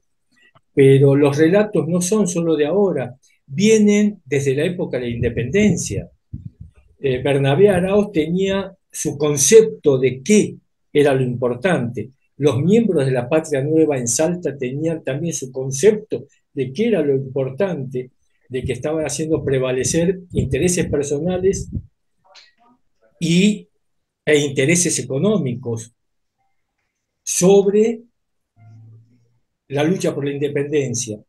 pero los relatos no son solo de ahora, vienen desde la época de la independencia. Bernabé Araoz tenía su concepto de qué era lo importante. Los miembros de la Patria Nueva en Salta tenían también su concepto de qué era lo importante, de que estaban haciendo prevalecer intereses personales e intereses económicos sobre la lucha por la independencia,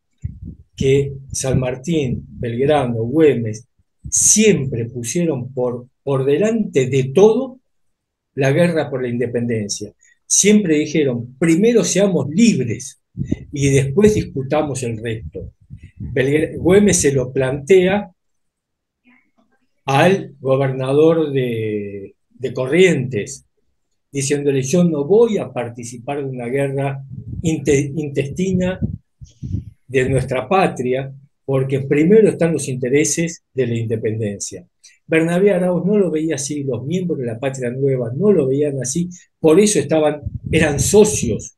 que San Martín, Belgrano, Güemes siempre pusieron por delante de todo la guerra por la independencia. Siempre dijeron, primero seamos libres y después discutamos el resto. Güemes se lo plantea al gobernador de Corrientes, diciéndole, yo no voy a participar de una guerra intestina de nuestra patria, porque primero están los intereses de la independencia. Bernabé Araoz no lo veía así, los miembros de la Patria Nueva no lo veían así, por eso eran socios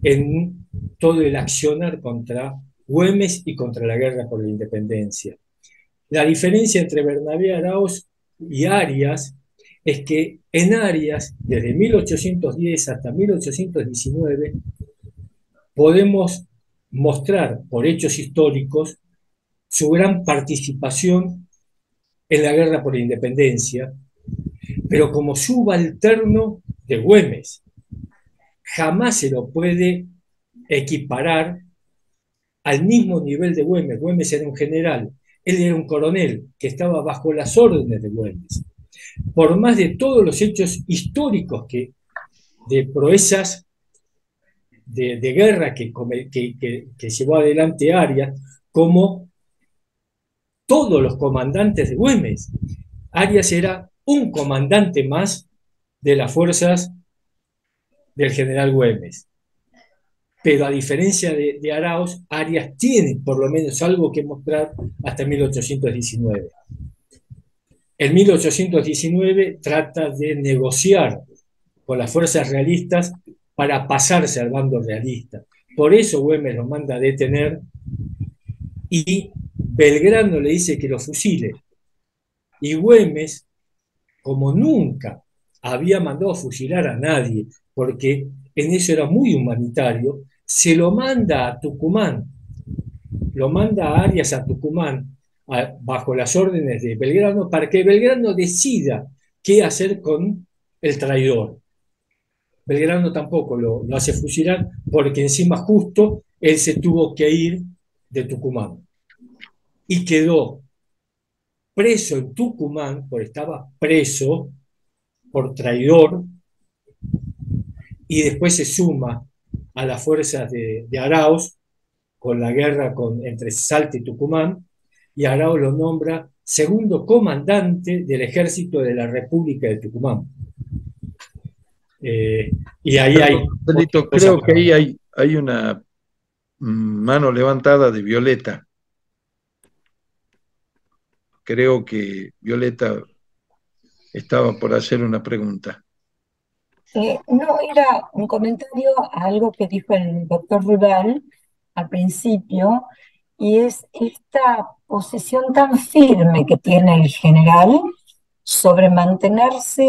en todo el accionar contra Güemes y contra la guerra por la independencia. La diferencia entre Bernabé Araoz y Arias es que en Arias, desde 1810 hasta 1819, podemos mostrar por hechos históricos su gran participación en la guerra por la independencia, pero como subalterno de Güemes. Jamás se lo puede equiparar al mismo nivel de Güemes. Güemes era un general, él era un coronel que estaba bajo las órdenes de Güemes. Por más de todos los hechos históricos de proezas de guerra que llevó adelante Arias, como todos los comandantes de Güemes. Arias era un comandante más de las fuerzas del general Güemes. Pero a diferencia de Araoz, Arias tiene por lo menos algo que mostrar hasta 1819. En 1819 trata de negociar con las fuerzas realistas para pasarse al bando realista. Por eso Güemes lo manda a detener y Belgrano le dice que lo fusile. Y Güemes, como nunca había mandado fusilar a nadie, porque en eso era muy humanitario, se lo manda a Tucumán, lo manda a Arias a Tucumán, bajo las órdenes de Belgrano, para que Belgrano decida qué hacer con el traidor. Belgrano tampoco lo hace fusilar, porque encima justo él se tuvo que ir de Tucumán. Y quedó preso en Tucumán, porque estaba preso por traidor, y después se suma a las fuerzas de Araoz con la guerra entre Salta y Tucumán, y Araoz lo nombra segundo comandante del ejército de la República de Tucumán. Y ahí hay... Delito, creo que ahí hay una mano levantada de Violeta. Creo que Violeta estaba por hacer una pregunta. No, era un comentario a algo que dijo el doctor Rural al principio, y es esta posición tan firme que tiene el general sobre mantenerse,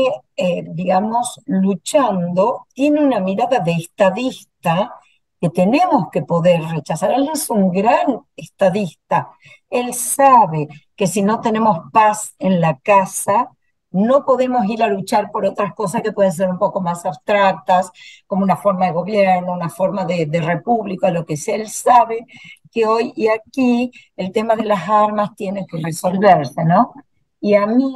digamos, luchando. Tiene una mirada de estadista que tenemos que poder rechazar. Él es un gran estadista. Él sabe que si no tenemos paz en la casa, no podemos ir a luchar por otras cosas que pueden ser un poco más abstractas, como una forma de gobierno, una forma de república, lo que sea. Él sabe que hoy y aquí el tema de las armas tiene que resolverse, ¿no? Y a mí,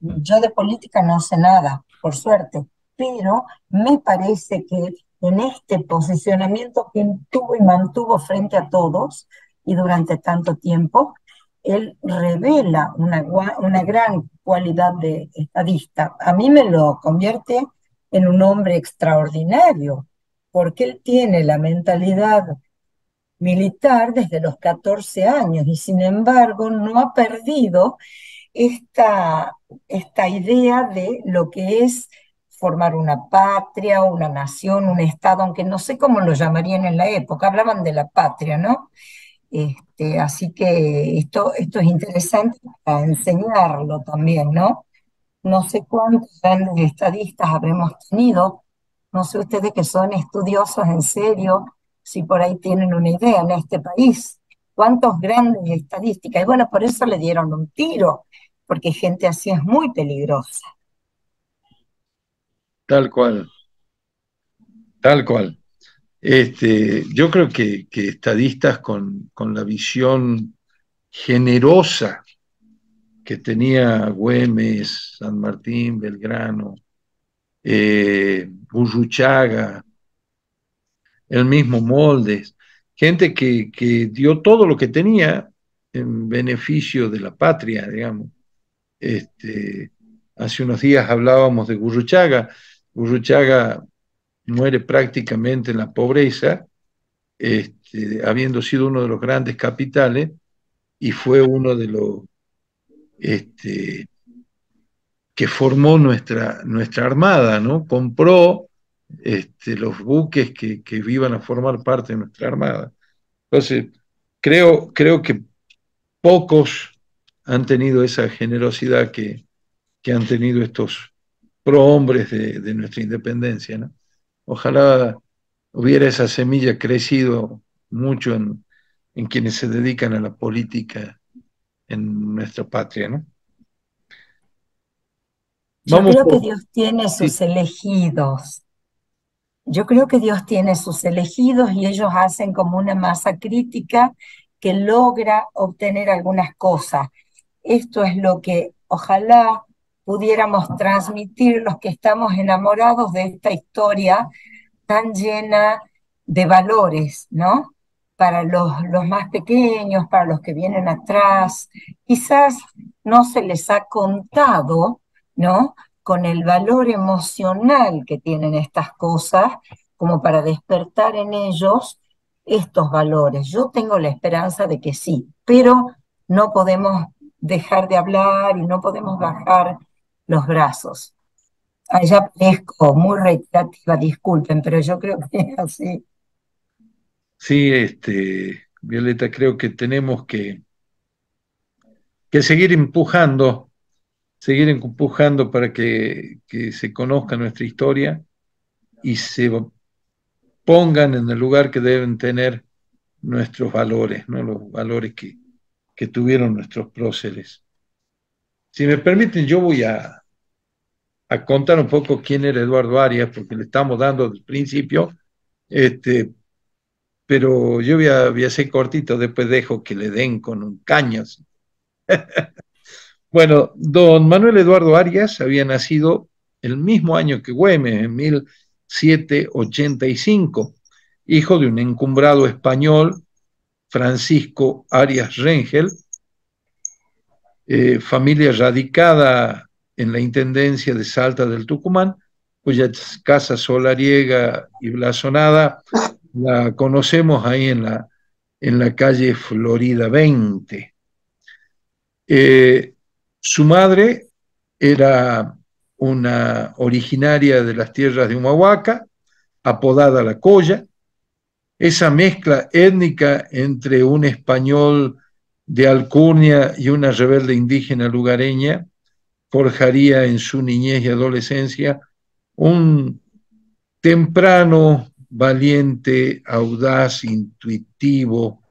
yo de política no sé nada, por suerte, pero me parece que en este posicionamiento que tuvo y mantuvo frente a todos y durante tanto tiempo, él revela una gran cualidad de estadista. A mí me lo convierte en un hombre extraordinario, porque él tiene la mentalidad militar desde los 14 años y sin embargo no ha perdido esta idea de lo que es formar una patria, una nación, un Estado, aunque no sé cómo lo llamarían en la época, hablaban de la patria, ¿no? Así que esto es interesante para enseñarlo también, ¿no? No sé cuántos grandes estadistas habremos tenido, no sé ustedes que son estudiosos en serio, si por ahí tienen una idea en este país, cuántos grandes estadísticas, y bueno, por eso le dieron un tiro, porque gente así es muy peligrosa. Tal cual, tal cual. Yo creo que estadistas con la visión generosa que tenía Güemes, San Martín, Belgrano, Burruchaga, el mismo Moldes, gente que dio todo lo que tenía en beneficio de la patria, digamos. Hace unos días hablábamos de Gurruchaga. Gurruchaga muere prácticamente en la pobreza, habiendo sido uno de los grandes capitales y fue uno de los este, que formó nuestra armada, ¿no? Compró los buques que iban a formar parte de nuestra armada. Entonces, creo que pocos han tenido esa generosidad que han tenido estos prohombres de nuestra independencia, ¿no? Ojalá hubiera esa semilla crecido mucho en quienes se dedican a la política en nuestra patria, ¿no? Yo Vamos creo que por... Dios tiene Sí, sus elegidos. Yo creo que Dios tiene sus elegidos y ellos hacen como una masa crítica que logra obtener algunas cosas. Esto es lo que ojalá pudiéramos transmitir los que estamos enamorados de esta historia tan llena de valores, ¿no? Para los más pequeños, para los que vienen atrás. Quizás no se les ha contado, ¿no? Con el valor emocional que tienen estas cosas, como para despertar en ellos estos valores. Yo tengo la esperanza de que sí, pero no podemos dejar de hablar y no podemos bajar los brazos. Allá parezco muy reiterativa, disculpen, pero yo creo que es así. sí, Violeta, creo que tenemos que seguir empujando para que se conozca nuestra historia y se pongan en el lugar que deben tener nuestros valores, ¿no? Los valores que tuvieron nuestros próceres. Si me permiten, yo voy a contar un poco quién era Eduardo Arias, porque le estamos dando desde el principio, este, pero yo voy a ser cortito, después dejo que le den con un caño. Bueno, don Manuel Eduardo Arias había nacido el mismo año que Güemes, en 1785, hijo de un encumbrado español, Francisco Arias Rengel, familia radicada en la Intendencia de Salta del Tucumán, cuya casa solariega y blasonada la conocemos ahí en la calle Florida 20. Su madre era una originaria de las tierras de Humahuaca, apodada La Colla. Esa mezcla étnica entre un español de alcurnia y una rebelde indígena lugareña forjaría en su niñez y adolescencia un temprano, valiente, audaz, intuitivo,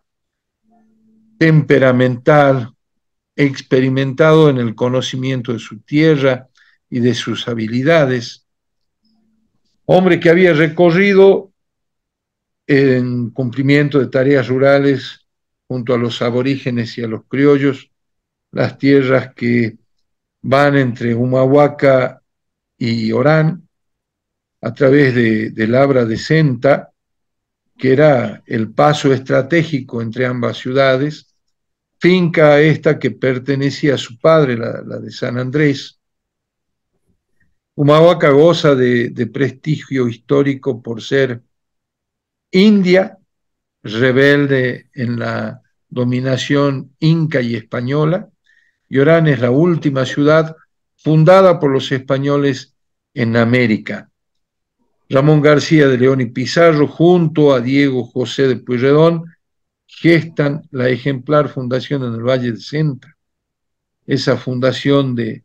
temperamental, experimentado en el conocimiento de su tierra y de sus habilidades, hombre que había recorrido en cumplimiento de tareas rurales junto a los aborígenes y a los criollos, las tierras que van entre Humahuaca y Orán, a través de Labra de Senta, que era el paso estratégico entre ambas ciudades, finca esta que pertenecía a su padre, la de San Andrés. Humahuaca goza de prestigio histórico por ser India, rebelde en la dominación inca y española, y Orán es la última ciudad fundada por los españoles en América. Ramón García de León y Pizarro, junto a Diego José de Pueyrredón, gestan la ejemplar fundación en el Valle de Senta, esa fundación de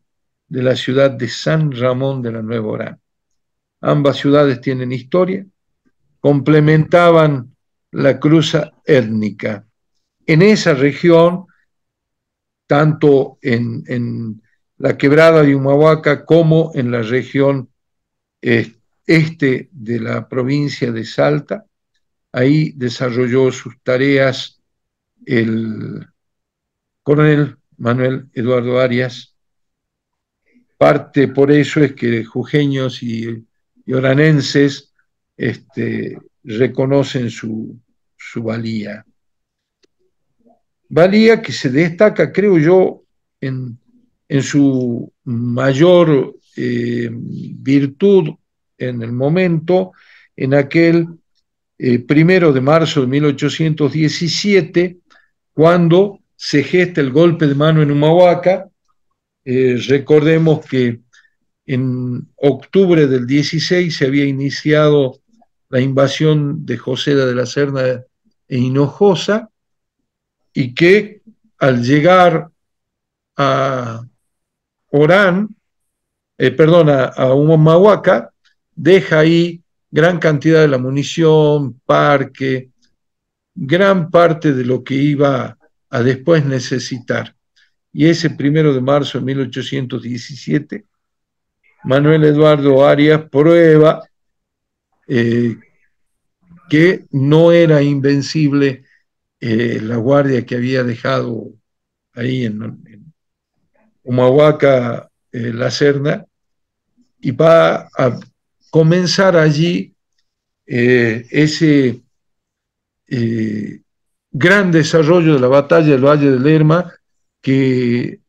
la ciudad de San Ramón de la Nueva Orán. Ambas ciudades tienen historia, complementaban la cruza étnica. En esa región, tanto en la quebrada de Humahuaca como en la región este de la provincia de Salta, ahí desarrolló sus tareas el coronel Manuel Eduardo Arias. Parte por eso es que jujeños y oranenses reconocen su valía. Valía que se destaca, creo yo, en su mayor virtud en el momento, en aquel 1 de marzo de 1817, cuando se gesta el golpe de mano en Humahuaca. Recordemos que en octubre del 16 se había iniciado la invasión de José de la Serna e Hinojosa, y que al llegar a Orán, a Humahuaca, deja ahí gran cantidad de la munición, parque, gran parte de lo que iba a después necesitar. Y ese 1 de marzo de 1817, Manuel Eduardo Arias prueba que no era invencible la guardia que había dejado ahí en Humahuaca la Serna, y va a comenzar allí ese gran desarrollo de la batalla del Valle del Lerma, que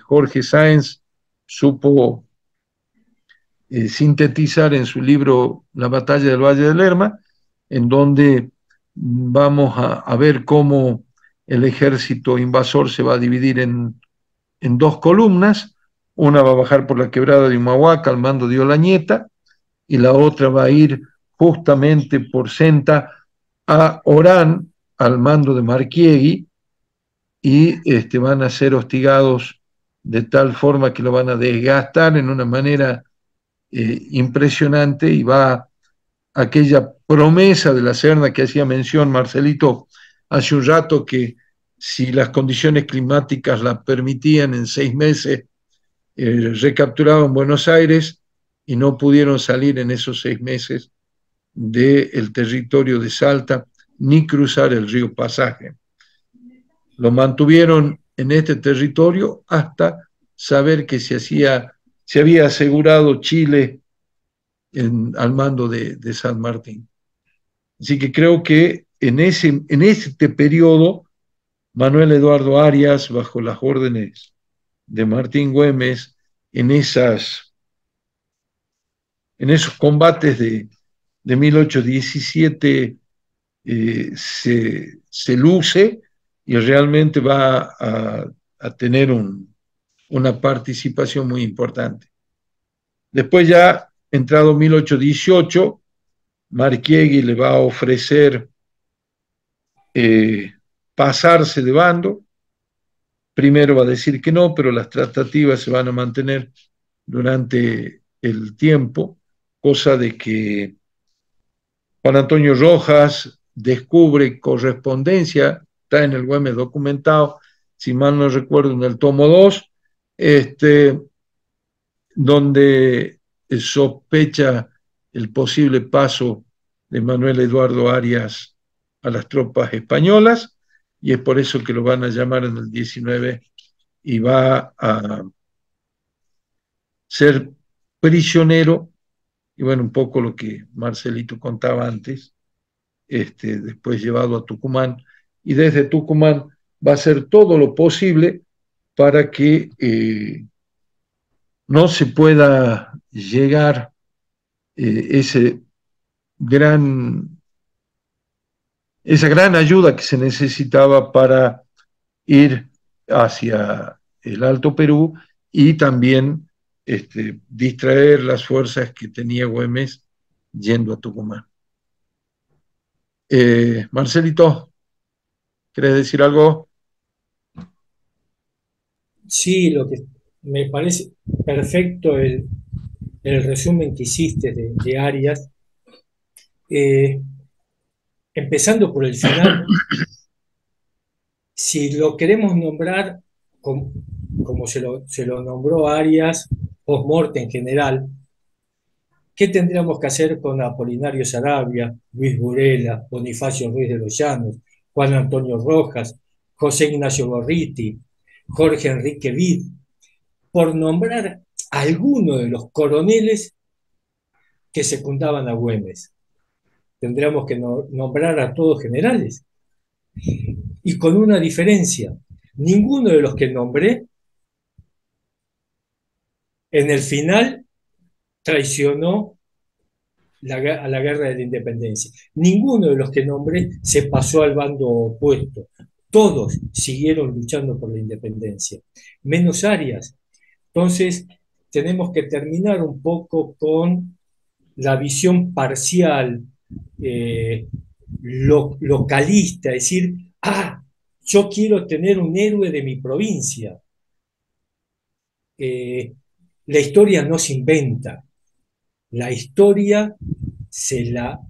Jorge Sáenz supo sintetizar en su libro La batalla del Valle del Lerma, en donde vamos a ver cómo el ejército invasor se va a dividir en dos columnas. Una va a bajar por la quebrada de Humahuaca al mando de Olañeta, y la otra va a ir justamente por Senta a Orán al mando de Marquiegui, y van a ser hostigados de tal forma que lo van a desgastar en una manera impresionante, y va aquella promesa de la Serna que hacía mención Marcelito hace un rato, que si las condiciones climáticas la permitían, en 6 meses recapturaban Buenos Aires, y no pudieron salir en esos 6 meses del territorio de Salta ni cruzar el río Pasaje. Lo mantuvieron en este territorio hasta saber que se había asegurado Chile al mando de San Martín. Así que creo que en este periodo, Manuel Eduardo Arias, bajo las órdenes de Martín Güemes, en esos combates de 1817, se luce, y realmente va a tener una participación muy importante. Después, ya entrado 1818, Marquiegui le va a ofrecer pasarse de bando. Primero va a decir que no, pero las tratativas se van a mantener durante el tiempo, cosa de que Juan Antonio Rojas descubre correspondencia, está en el Güemes documentado, si mal no recuerdo, en el tomo 2, donde sospecha el posible paso de Manuel Eduardo Arias a las tropas españolas, y es por eso que lo van a llamar en el 19 y va a ser prisionero, y bueno, un poco lo que Marcelito contaba antes, después llevado a Tucumán, y desde Tucumán va a hacer todo lo posible para que no se pueda llegar ese gran, esa gran ayuda que se necesitaba para ir hacia el Alto Perú y también distraer las fuerzas que tenía Güemes yendo a Tucumán. Marcelito, ¿querés decir algo? Sí, lo que me parece perfecto el resumen que hiciste de Arias. Empezando por el final, si lo queremos nombrar como se lo nombró Arias, post-morte en general, ¿qué tendríamos que hacer con Apolinario Saravia, Luis Burela, Bonifacio Ruiz de los Llanos, Juan Antonio Rojas, José Ignacio Gorriti, Jorge Enrique Vid, por nombrar algunos de los coroneles que secundaban a Güemes? Tendríamos que nombrar a todos generales. Y con una diferencia: ninguno de los que nombré en el final traicionó a la guerra de la independencia. Ninguno de los que nombré se pasó al bando opuesto. Todos siguieron luchando por la independencia, menos Arias. Entonces, tenemos que terminar un poco con la visión parcial, localista, es decir, yo quiero tener un héroe de mi provincia. La historia no se inventa, la historia se la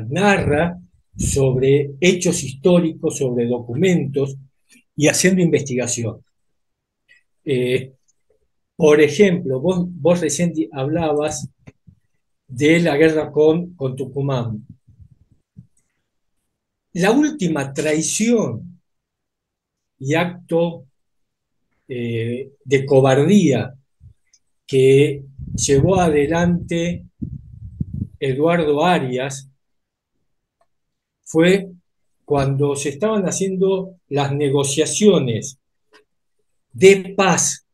narra sobre hechos históricos, sobre documentos y haciendo investigación. Por ejemplo, vos recién hablabas de la guerra con Tucumán. La última traición y acto de cobardía que llevó adelante Eduardo Arias fue cuando se estaban haciendo las negociaciones de paz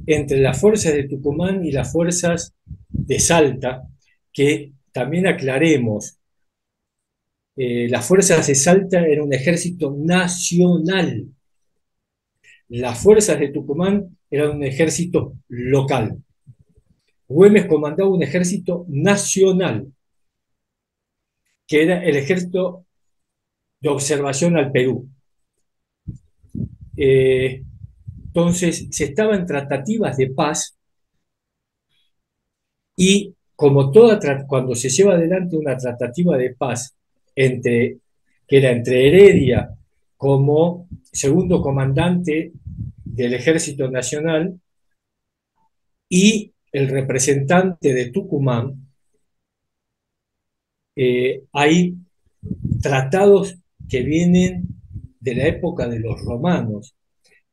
entre las fuerzas de Tucumán y las fuerzas de Salta, que también aclaremos, las fuerzas de Salta era un ejército nacional, las fuerzas de Tucumán eran un ejército local. Güemes comandaba un ejército nacional, que era el ejército de observación al Perú. Entonces, se estaban en tratativas de paz y como cuando se lleva adelante una tratativa de paz que era entre Heredia como segundo comandante del Ejército Nacional y el representante de Tucumán, hay tratados que vienen de la época de los romanos,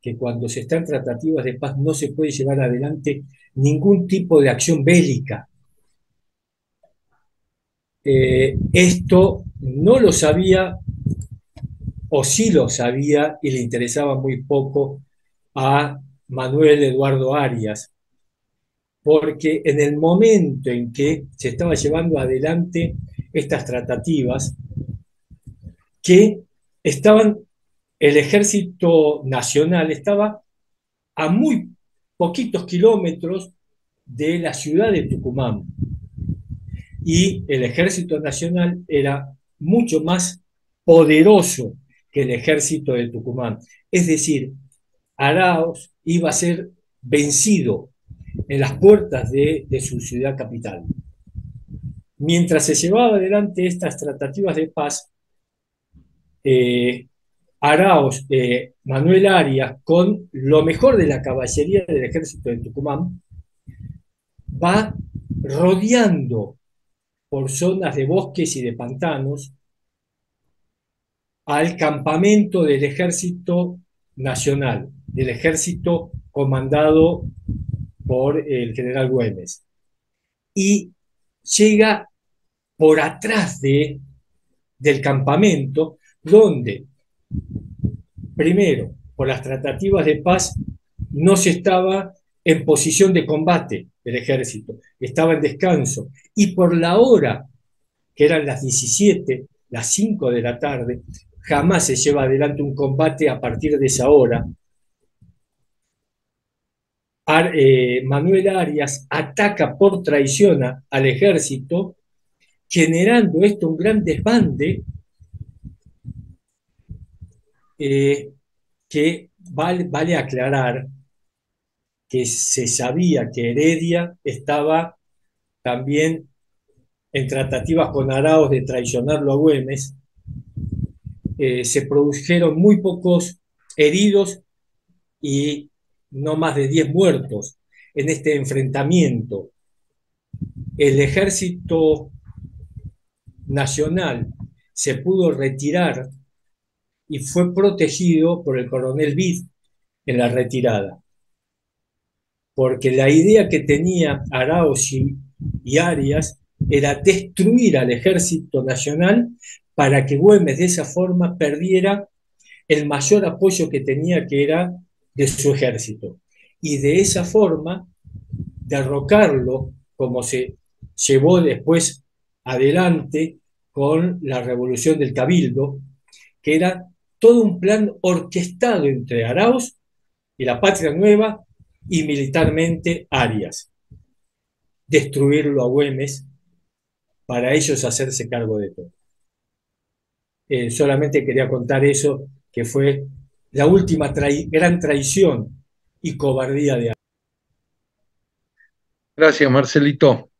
que cuando se está en tratativas de paz no se puede llevar adelante ningún tipo de acción bélica. Esto no lo sabía, o sí lo sabía y le interesaba muy poco a Manuel Eduardo Arias, porque en el momento en que se estaba llevando adelante estas tratativas, que el Ejército Nacional estaba a muy poquitos kilómetros de la ciudad de Tucumán, y el Ejército Nacional era mucho más poderoso que el Ejército de Tucumán. Es decir, Aráoz iba a ser vencido en las puertas de su ciudad capital. Mientras se llevaba adelante estas tratativas de paz, Araos, Manuel Arias, con lo mejor de la caballería del ejército de Tucumán, va rodeando por zonas de bosques y de pantanos al campamento del ejército nacional, del ejército comandado por el general Güemes. Y llega por atrás del campamento, donde, primero, por las tratativas de paz, no se estaba en posición de combate el ejército, estaba en descanso. Y por la hora, que eran las 17, las 5 de la tarde, jamás se lleva adelante un combate a partir de esa hora. Manuel Arias ataca por traición al ejército, generando esto un gran desbande que vale aclarar que se sabía que Heredia estaba también en tratativas con Araos de traicionarlo a Güemes. Se produjeron muy pocos heridos y no más de 10 muertos en este enfrentamiento. El ejército nacional se pudo retirar y fue protegido por el coronel Vid en la retirada, porque la idea que tenía Araos y Arias era destruir al ejército nacional para que Güemes de esa forma perdiera el mayor apoyo que tenía, que era de su ejército, y de esa forma derrocarlo, como se llevó después adelante con la revolución del Cabildo, que era todo un plan orquestado entre Arauz y la Patria Nueva y militarmente Arias. Destruirlo a Güemes para ellos hacerse cargo de todo. Solamente quería contar eso, que fue la última gran traición y cobardía de Arias. Gracias, Marcelito.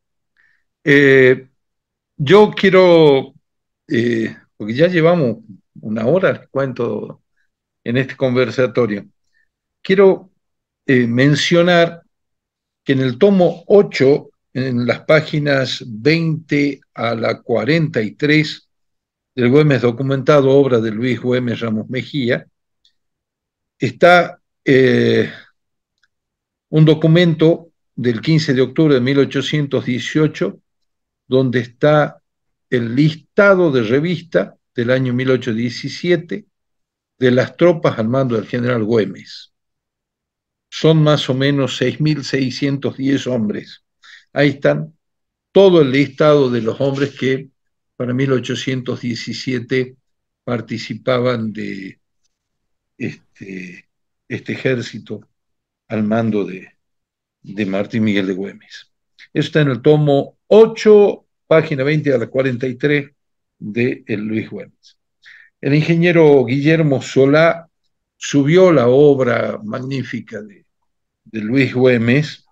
Yo quiero, porque ya llevamos una hora, les cuento, en este conversatorio, quiero mencionar que en el tomo 8, en las páginas 20 a la 43 del Güemes documentado, obra de Luis Güemes Ramos Mejía, está un documento del 15 de octubre de 1818, donde está el listado de revista del año 1817 de las tropas al mando del general Güemes. Son más o menos 6.610 hombres. Ahí están todo el listado de los hombres que para 1817 participaban de este ejército al mando de Martín Miguel de Güemes. Eso está en el tomo 8, página 20 a la 43 de Luis Güemes. El ingeniero Guillermo Solá subió la obra magnífica de Luis Güemes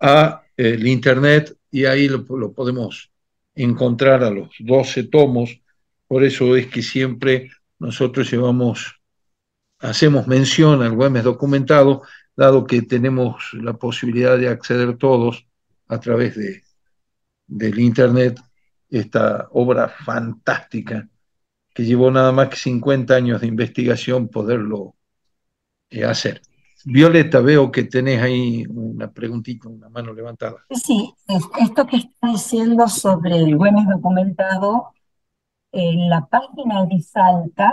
a el internet, y ahí lo podemos encontrar a los 12 tomos. Por eso es que siempre nosotros hacemos mención al Güemes documentado, dado que tenemos la posibilidad de acceder todos a través del internet, esta obra fantástica que llevó nada más que 50 años de investigación poderlo hacer. Violeta, veo que tenés ahí una preguntita, una mano levantada. Sí, esto que está diciendo sobre el Güemes documentado, en la página de Salta,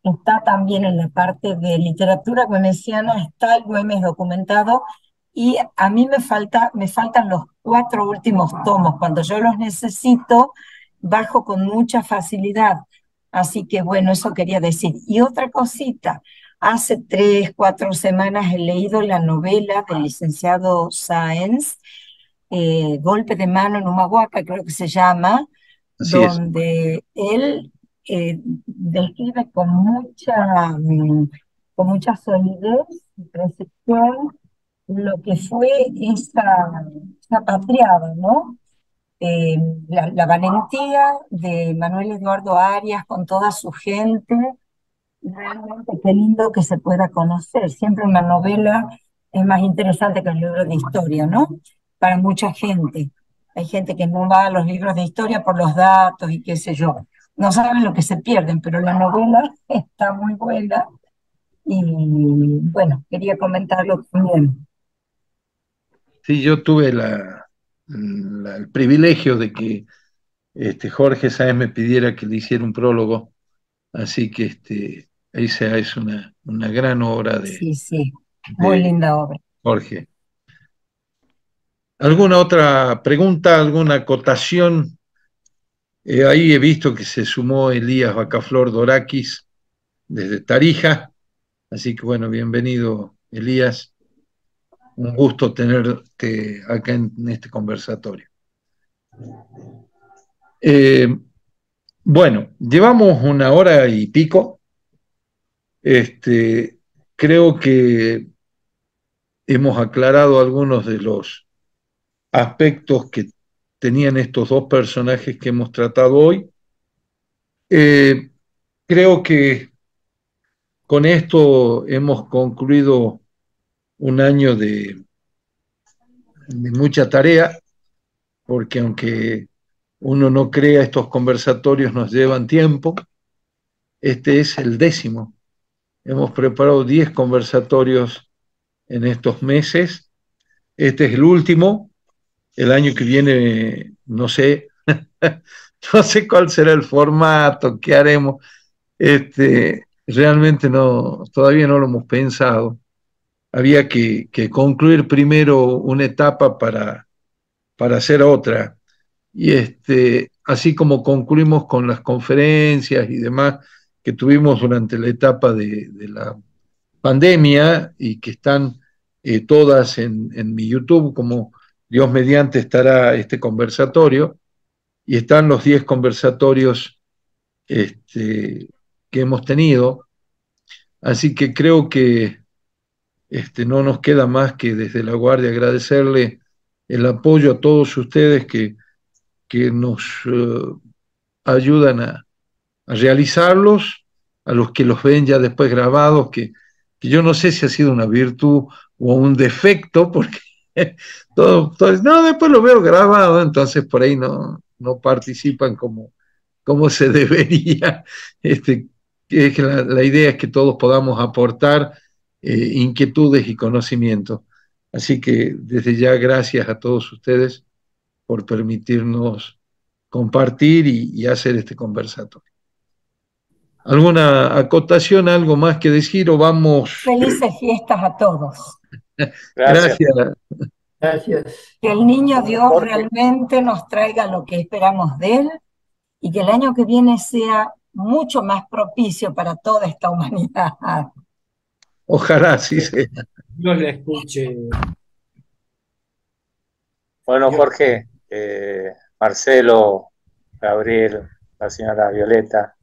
está también en la parte de literatura güemesiana, está el Güemes documentado, y a mí me faltan los 4 últimos tomos. Cuando yo los necesito, bajo con mucha facilidad. Así que bueno, eso quería decir. Y otra cosita, hace 3, 4 semanas he leído la novela del licenciado Sáenz, Golpe de mano en Humahuaca, creo que se llama, Así donde él describe con mucha solidez y precisión lo que fue esa patriada, ¿no? la valentía de Manuel Eduardo Arias con toda su gente. Realmente qué lindo que se pueda conocer. Siempre una novela es más interesante que un libro de historia, ¿no? Para mucha gente. Hay gente que no va a los libros de historia por los datos y qué sé yo. No saben lo que se pierden, pero la novela está muy buena. Y bueno, quería comentarlo también. Sí, yo tuve el privilegio de que Jorge Sáenz me pidiera que le hiciera un prólogo, así que esa es una gran obra Sí, sí, muy de linda obra. Jorge. ¿Alguna otra pregunta, alguna acotación? Ahí he visto que se sumó Elías Bacaflor Dorakis desde Tarija, así que bueno, bienvenido Elías, un gusto tenerte acá en este conversatorio. Bueno, llevamos una hora y pico. Creo que hemos aclarado algunos de los aspectos que tenían estos dos personajes que hemos tratado hoy. Creo que con esto hemos concluido un año de mucha tarea, porque aunque uno no crea, estos conversatorios nos llevan tiempo. Este es el 10º. Hemos preparado 10 conversatorios en estos meses. Este es el último. El año que viene, no sé, no sé cuál será el formato, qué haremos. Realmente no, todavía no lo hemos pensado. Había que concluir primero una etapa para hacer otra. Y así como concluimos con las conferencias y demás que tuvimos durante la etapa de la pandemia y que están todas en mi YouTube, como Dios mediante estará este conversatorio, y están los 10 conversatorios que hemos tenido. Así que creo que no nos queda más que desde La Guardia agradecerle el apoyo a todos ustedes que nos ayudan a realizarlos, a los que los ven ya después grabados, que yo no sé si ha sido una virtud o un defecto, porque no, después lo veo grabado, entonces por ahí no participan como se debería. Que la idea es que todos podamos aportar inquietudes y conocimientos. Así que desde ya gracias a todos ustedes por permitirnos compartir y hacer este conversatorio. ¿Alguna acotación, algo más que decir o vamos? Felices fiestas a todos. Gracias. Gracias. Que el niño Dios Jorge. realmente nos traiga lo que esperamos de él y que el año que viene sea mucho más propicio para toda esta humanidad. Ojalá sí sea. Dios la escuche. Bueno, Jorge, Marcelo, Gabriel, la señora Violeta,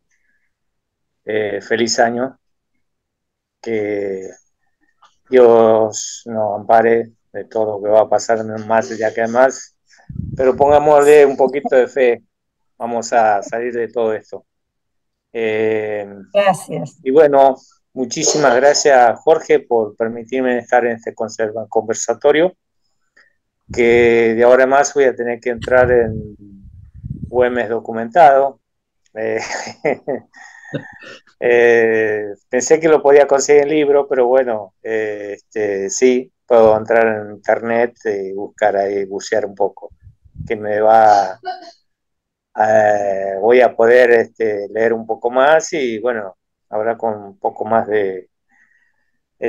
feliz año. Que Dios nos ampare de todo lo que va a pasar más allá que más, pero pongámosle un poquito de fe, vamos a salir de todo esto. Gracias. Y bueno, muchísimas gracias, Jorge, por permitirme estar en este conversatorio, que de ahora en más voy a tener que entrar en UEMS documentado. Pensé que lo podía conseguir en libro, pero bueno, sí, puedo entrar en internet y buscar ahí, bucear un poco, que me va, voy a poder leer un poco más y bueno, habrá con un poco más de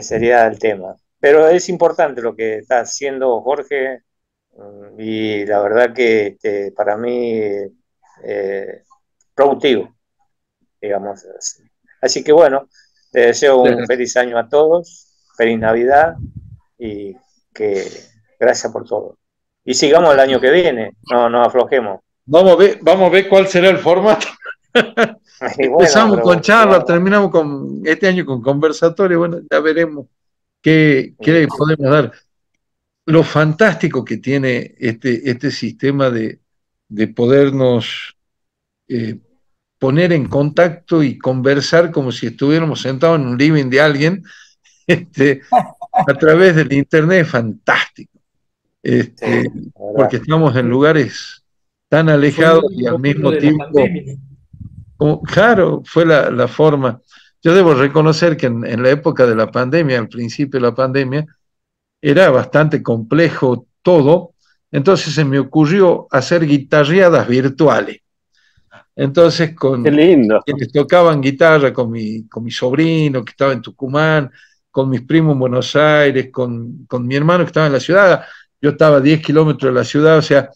seriedad el tema. Pero es importante lo que está haciendo Jorge y la verdad que para mí productivo, digamos así. Así que bueno, les deseo un feliz año a todos, feliz Navidad y que gracias por todo. Y sigamos el año que viene, no aflojemos. Vamos a ver cuál será el formato. Empezamos con charlas, terminamos este año con conversatorio, bueno, ya veremos qué podemos dar. Lo fantástico que tiene este sistema de de podernos poner en contacto y conversar como si estuviéramos sentados en un living de alguien, a través del internet es fantástico, porque estamos en lugares tan alejados y al mismo tiempo, claro, fue la forma. Yo debo reconocer que en la época de la pandemia, al principio de la pandemia, era bastante complejo todo, entonces se me ocurrió hacer guitarreadas virtuales. Entonces, Qué lindo. quienes tocaban guitarra, con mi sobrino que estaba en Tucumán, con mis primos en Buenos Aires, con mi hermano que estaba en la ciudad, yo estaba a 10 kilómetros de la ciudad, o sea,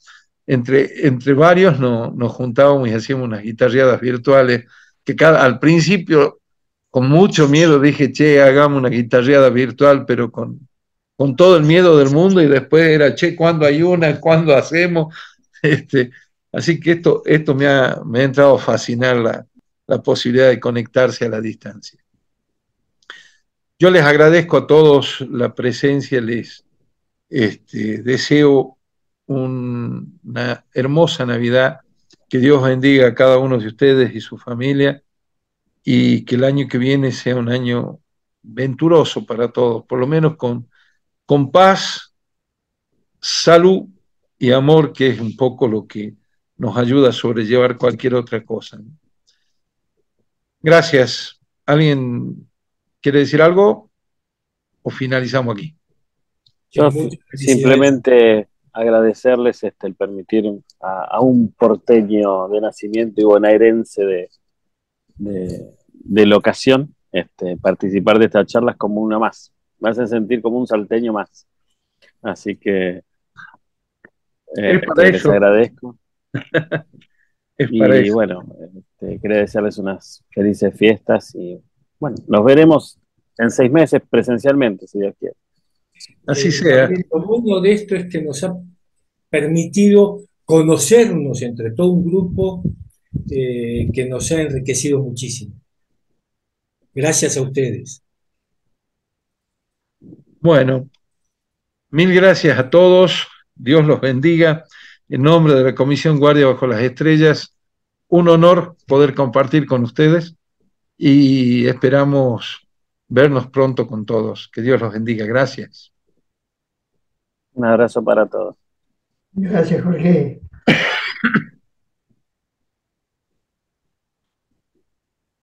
entre varios nos juntábamos y hacíamos unas guitarreadas virtuales, que al principio, con mucho miedo, dije, che, hagamos una guitarreada virtual, pero con todo el miedo del mundo, y después era, che, ¿cuándo hay una? ¿Cuándo hacemos? Así que esto me ha entrado a fascinar la posibilidad de conectarse a la distancia. Yo les agradezco a todos la presencia, les deseo una hermosa Navidad, que Dios bendiga a cada uno de ustedes y su familia, y que el año que viene sea un año venturoso para todos, por lo menos con paz, salud y amor, que es un poco lo que nos ayuda a sobrellevar cualquier otra cosa. Gracias. ¿Alguien quiere decir algo o finalizamos aquí? Yo simplemente agradecerles el permitir a un porteño de nacimiento y bonaerense de locación participar de estas charlas como una más. Me hacen sentir como un salteño más. Así que les agradezco. Y bueno, quería desearles unas felices fiestas y bueno, nos veremos en 6 meses presencialmente, si Dios quiere. Así sea. Lo bueno de esto es que nos ha permitido conocernos entre todo un grupo que nos ha enriquecido muchísimo. Gracias a ustedes. Bueno, mil gracias a todos. Dios los bendiga. En nombre de la Comisión Guardia Bajo las Estrellas, un honor poder compartir con ustedes y esperamos vernos pronto con todos. Que Dios los bendiga. Gracias. Un abrazo para todos. Gracias, Jorge.